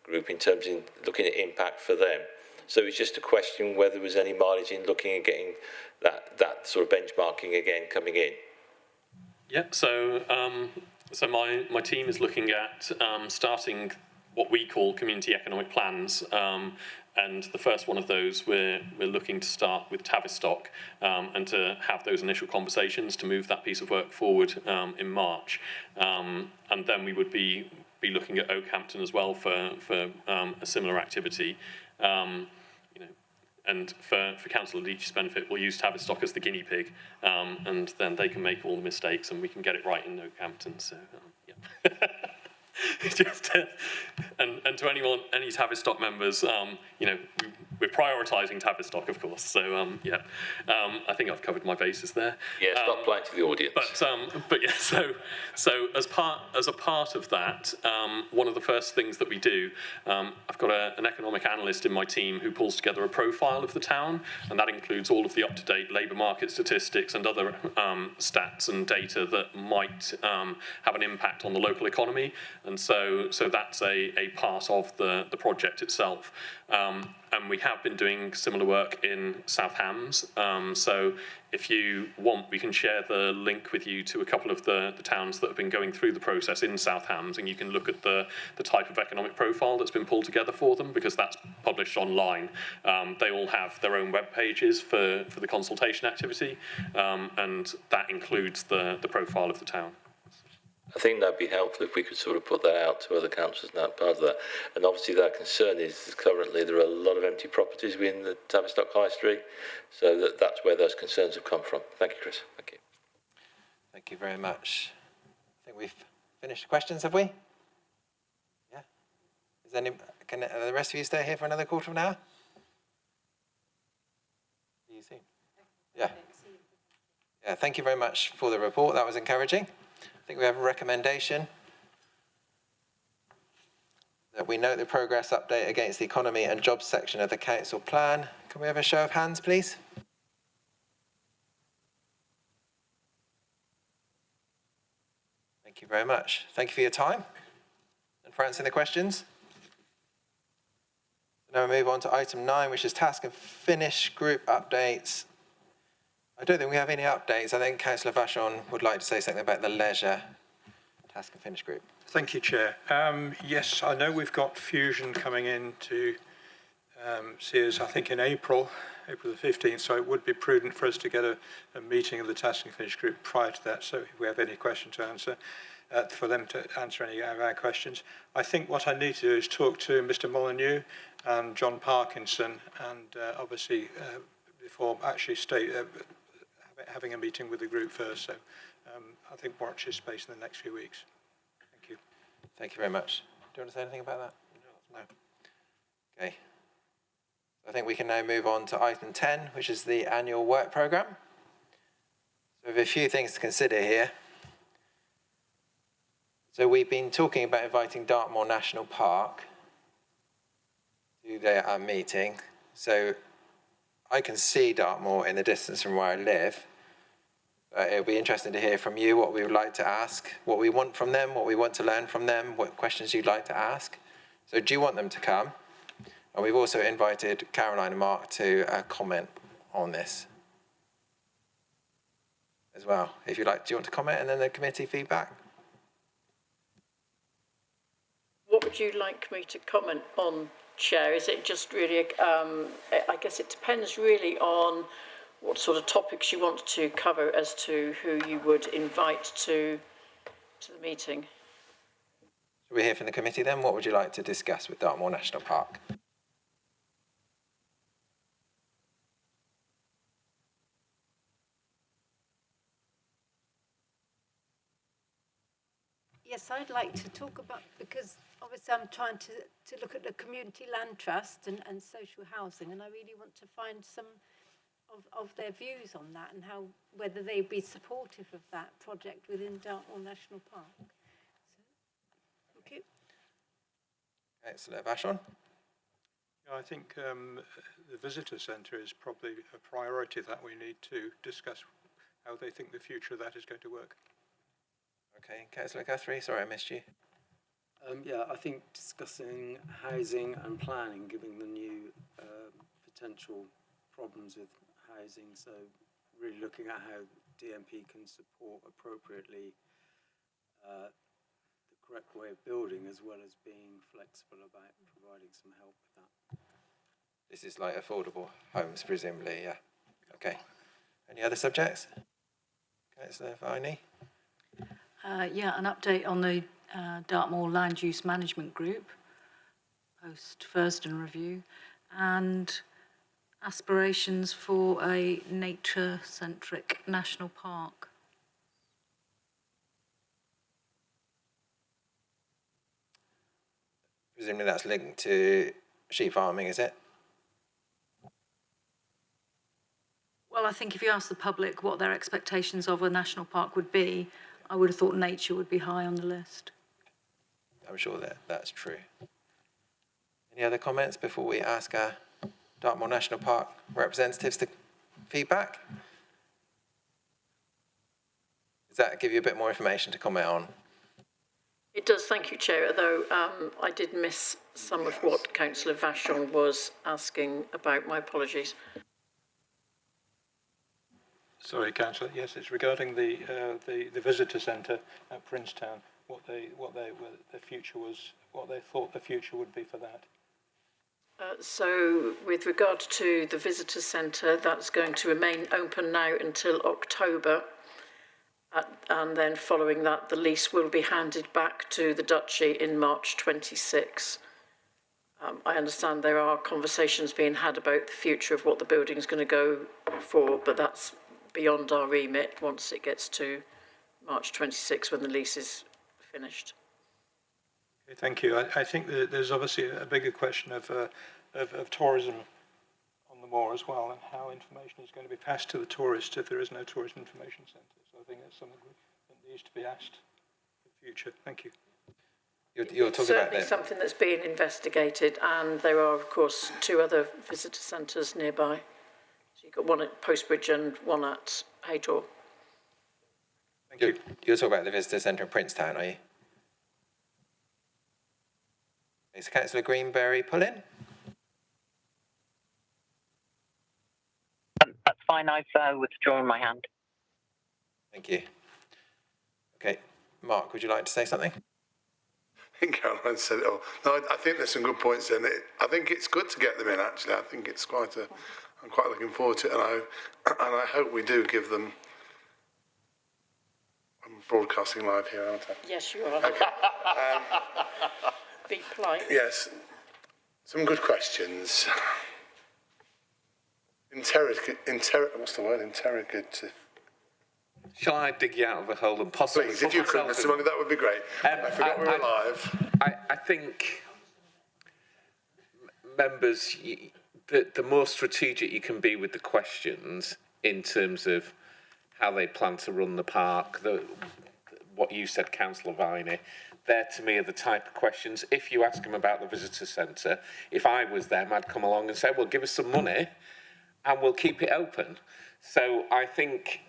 group in terms of looking at impact for them. So it's just a question whether there was any mileage in looking at getting that sort of benchmarking again coming in? Yeah, so my team is looking at starting what we call community economic plans, and the first one of those we're looking to start with Tavistock, and to have those initial conversations to move that piece of work forward in March, and then we would be looking at Oakhampton as well for a similar activity. And for Council Leach's benefit, we'll use Tavistock as the guinea pig, and then they can make all the mistakes and we can get it right in Oakhampton. So, yeah. Just, and to any Tavistock members, we're prioritising Tavistock, of course. So, I think I've covered my bases there. Yeah, stop playing to the audience. But yeah, so as a part of that, one of the first things that we do, I've got an economic analyst in my team who pulls together a profile of the town, and that includes all of the up-to-date labour market statistics and other stats and data that might have an impact on the local economy. And so that's a part of the project itself. And we have been doing similar work in South Hams. So if you want, we can share the link with you to a couple of the towns that have been going through the process in South Hams, and you can look at the type of economic profile that's been pulled together for them, because that's published online. They all have their own web pages for the consultation activity, and that includes the profile of the town. I think that'd be helpful if we could sort of put that out to other councils and that part of that. And obviously their concern is currently there are a lot of empty properties within the Tavistock High Street, so that's where those concerns have come from. Thank you, Chris. Thank you. Thank you very much. I think we've finished questions, have we? Yeah. Can the rest of you stay here for another quarter of an hour? See you soon. Yeah. Yeah, thank you very much for the report. That was encouraging. I think we have a recommendation that we note the progress update against the economy and jobs section of the council plan. Can we have a show of hands, please? Thank you very much. Thank you for your time and for answering the questions. Now we move on to item 9, which is task and finish group updates. I don't think we have any updates. I think Councillor Vachon would like to say something about the leisure task and finish group. Thank you, Chair. Yes, I know we've got Fusion coming in to see us, I think, in April the 15th, so it would be prudent for us to get a meeting of the task and finish group prior to that, so if we have any questions to answer, for them to answer any of our questions. I think what I need to do is talk to Mr. Molyneux and John Parkinson, and obviously before actually having a meeting with the group first. So I think watch this space in the next few weeks. Thank you. Thank you very much. Do you want to say anything about that? No. Okay. I think we can now move on to item 10, which is the annual work programme. So we have a few things to consider here. So we've been talking about inviting Dartmoor National Park to our meeting. So I can see Dartmoor in the distance from where I live. It'll be interesting to hear from you what we would like to ask, what we want from them, what we want to learn from them, what questions you'd like to ask. So do you want them to come? And we've also invited Caroline and Mark to comment on this as well. If you'd like, do you want to comment and then the committee feedback? What would you like me to comment on, Chair? Is it just really, I guess it depends really on what sort of topics you want to cover as to who you would invite to the meeting. Shall we hear from the committee then? What would you like to discuss with Dartmoor National Park? Yes, I'd like to talk about, because obviously I'm trying to look at the Community Land Trust and social housing, and I really want to find some of their views on that and whether they'd be supportive of that project within Dartmoor National Park. So, thank you. Councillor Vachon. Yeah, I think the visitor centre is probably a priority that we need to discuss how they think the future of that is going to work. Okay, Councillor Guthrie, sorry I missed you. Yeah, I think discussing housing and planning, given the new potential problems with housing, so really looking at how DMP can support appropriately the correct way of building, as well as being flexible about providing some help with that. This is like affordable homes, presumably, yeah. Okay. Any other subjects? Councillor Viney? Yeah, an update on the Dartmoor Land Use Management Group, post-Furston review, and aspirations for a nature-centric national park. Presumably that's linked to sheep farming, is it? Well, I think if you ask the public what their expectations of a national park would be, I would have thought nature would be high on the list. I'm sure that's true. Any other comments before we ask our Dartmoor National Park representatives to feedback? Does that give you a bit more information to comment on? It does, thank you, Chair, although I did miss some of what Councillor Vachon was asking about. My apologies. Sorry, Councillor. Yes, it's regarding the visitor centre at Princetown. What they thought the future would be for that. So, with regard to the visitor centre, that's going to remain open now until October. And then following that, the lease will be handed back to the Duchy in March 26. I understand there are conversations being had about the future of what the building is going to go for, but that's beyond our remit once it gets to March 26 when the lease is finished. Okay, thank you. I think that there's obviously a bigger question of tourism on the moor as well, and how information is going to be passed to the tourists if there is no tourist information centre. So I think that's something that needs to be asked in the future. Thank you. You're talking about certainly something that's being investigated, and there are, of course, 2 other visitor centres nearby. So you've got one at Postbridge and one at Haytor. Thank you. You're talking about the visitor centre in Princetown, are you? Is Councillor Greenberry pull-in? That's fine. I've withdrawn my hand. Thank you. Okay, Mark, would you like to say something? I think Caroline said it all. No, I think there's some good points in it. I think it's good to get them in, actually. I think it's I'm quite looking forward to it, and I hope we do give them. I'm broadcasting live here, aren't I? Yes, you are. Okay. Be polite. Yes, some good questions. What's the word? Interrogative. Shall I dig you out of a hole and possibly... Please, if you could, Mr. Money, that would be great. I forgot we were live. I think, members, the more strategic you can be with the questions in terms of how they plan to run the park, what you said, Councillor Viney, there to me are the type of questions, if you ask them about the visitor centre, if I was them, I'd come along and say, well, give us some money and we'll keep it open. So I think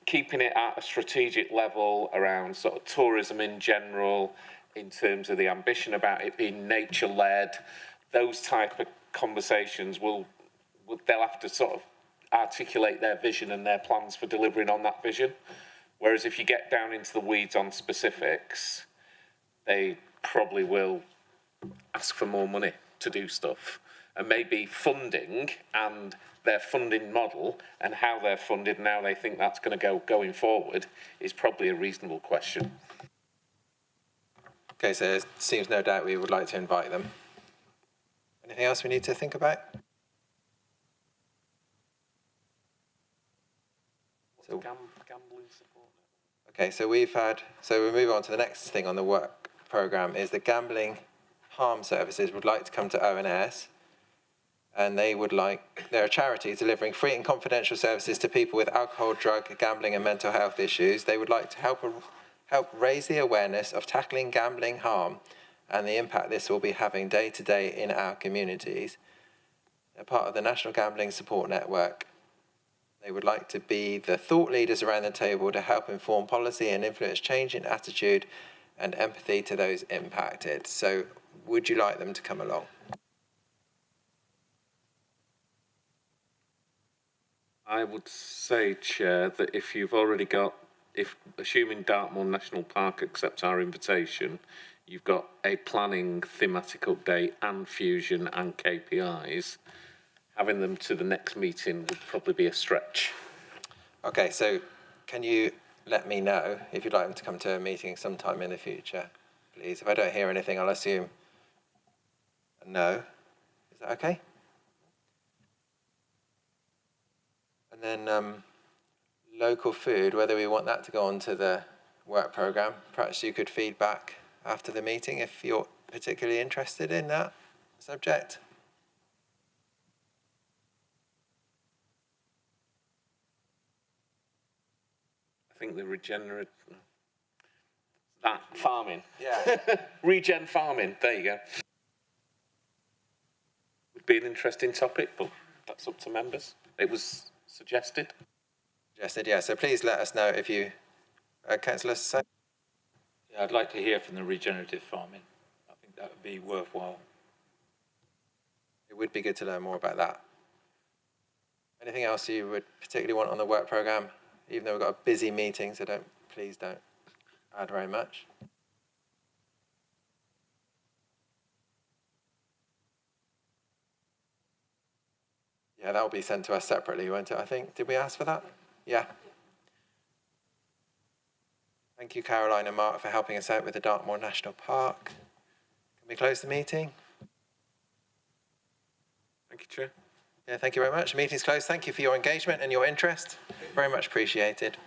keeping it at a strategic level around sort of tourism in general, in terms of the ambition about it being nature-led, those type of conversations they'll have to sort of articulate their vision and their plans for delivering on that vision. Whereas if you get down into the weeds on specifics, they probably will ask for more money to do stuff. And maybe funding and their funding model and how they're funded and how they think that's going to go going forward is probably a reasonable question. Okay, so it seems no doubt we would like to invite them. Anything else we need to think about? So, gambling support. Okay, so we move on to the next thing on the work programme is the gambling harm services would like to come to ONS, and they're a charity delivering free and confidential services to people with alcohol, drug, gambling and mental health issues. They would like to help raise the awareness of tackling gambling harm and the impact this will be having day to day in our communities. They're part of the National Gambling Support Network. They would like to be the thought leaders around the table to help inform policy and influence change in attitude and empathy to those impacted. So would you like them to come along? I would say, Chair, that if you've already got, assuming Dartmoor National Park accepts our invitation, you've got a planning thematic update and fusion and KPIs, having them to the next meeting would probably be a stretch. Okay, so can you let me know if you'd like them to come to a meeting sometime in the future, please? If I don't hear anything, I'll assume a no. Is that okay? And then local food, whether we want that to go onto the work programme, perhaps you could feed back after the meeting if you're particularly interested in that subject. I think the regenerative, that farming. Yeah. Regen farming, there you go. Would be an interesting topic, but that's up to members. It was suggested. Suggested, yeah. So please let us know if you, Councillor Say. Yeah, I'd like to hear from the regenerative farming. I think that would be worthwhile. It would be good to learn more about that. Anything else you would particularly want on the work programme? Even though we've got a busy meeting, so please don't add very much. Yeah, that will be sent to us separately, won't it? I think. Did we ask for that? Yeah. Thank you, Caroline and Mark, for helping us out with the Dartmoor National Park. Can we close the meeting? Thank you, Chair. Yeah, thank you very much. The meeting's closed. Thank you for your engagement and your interest. Very much appreciated.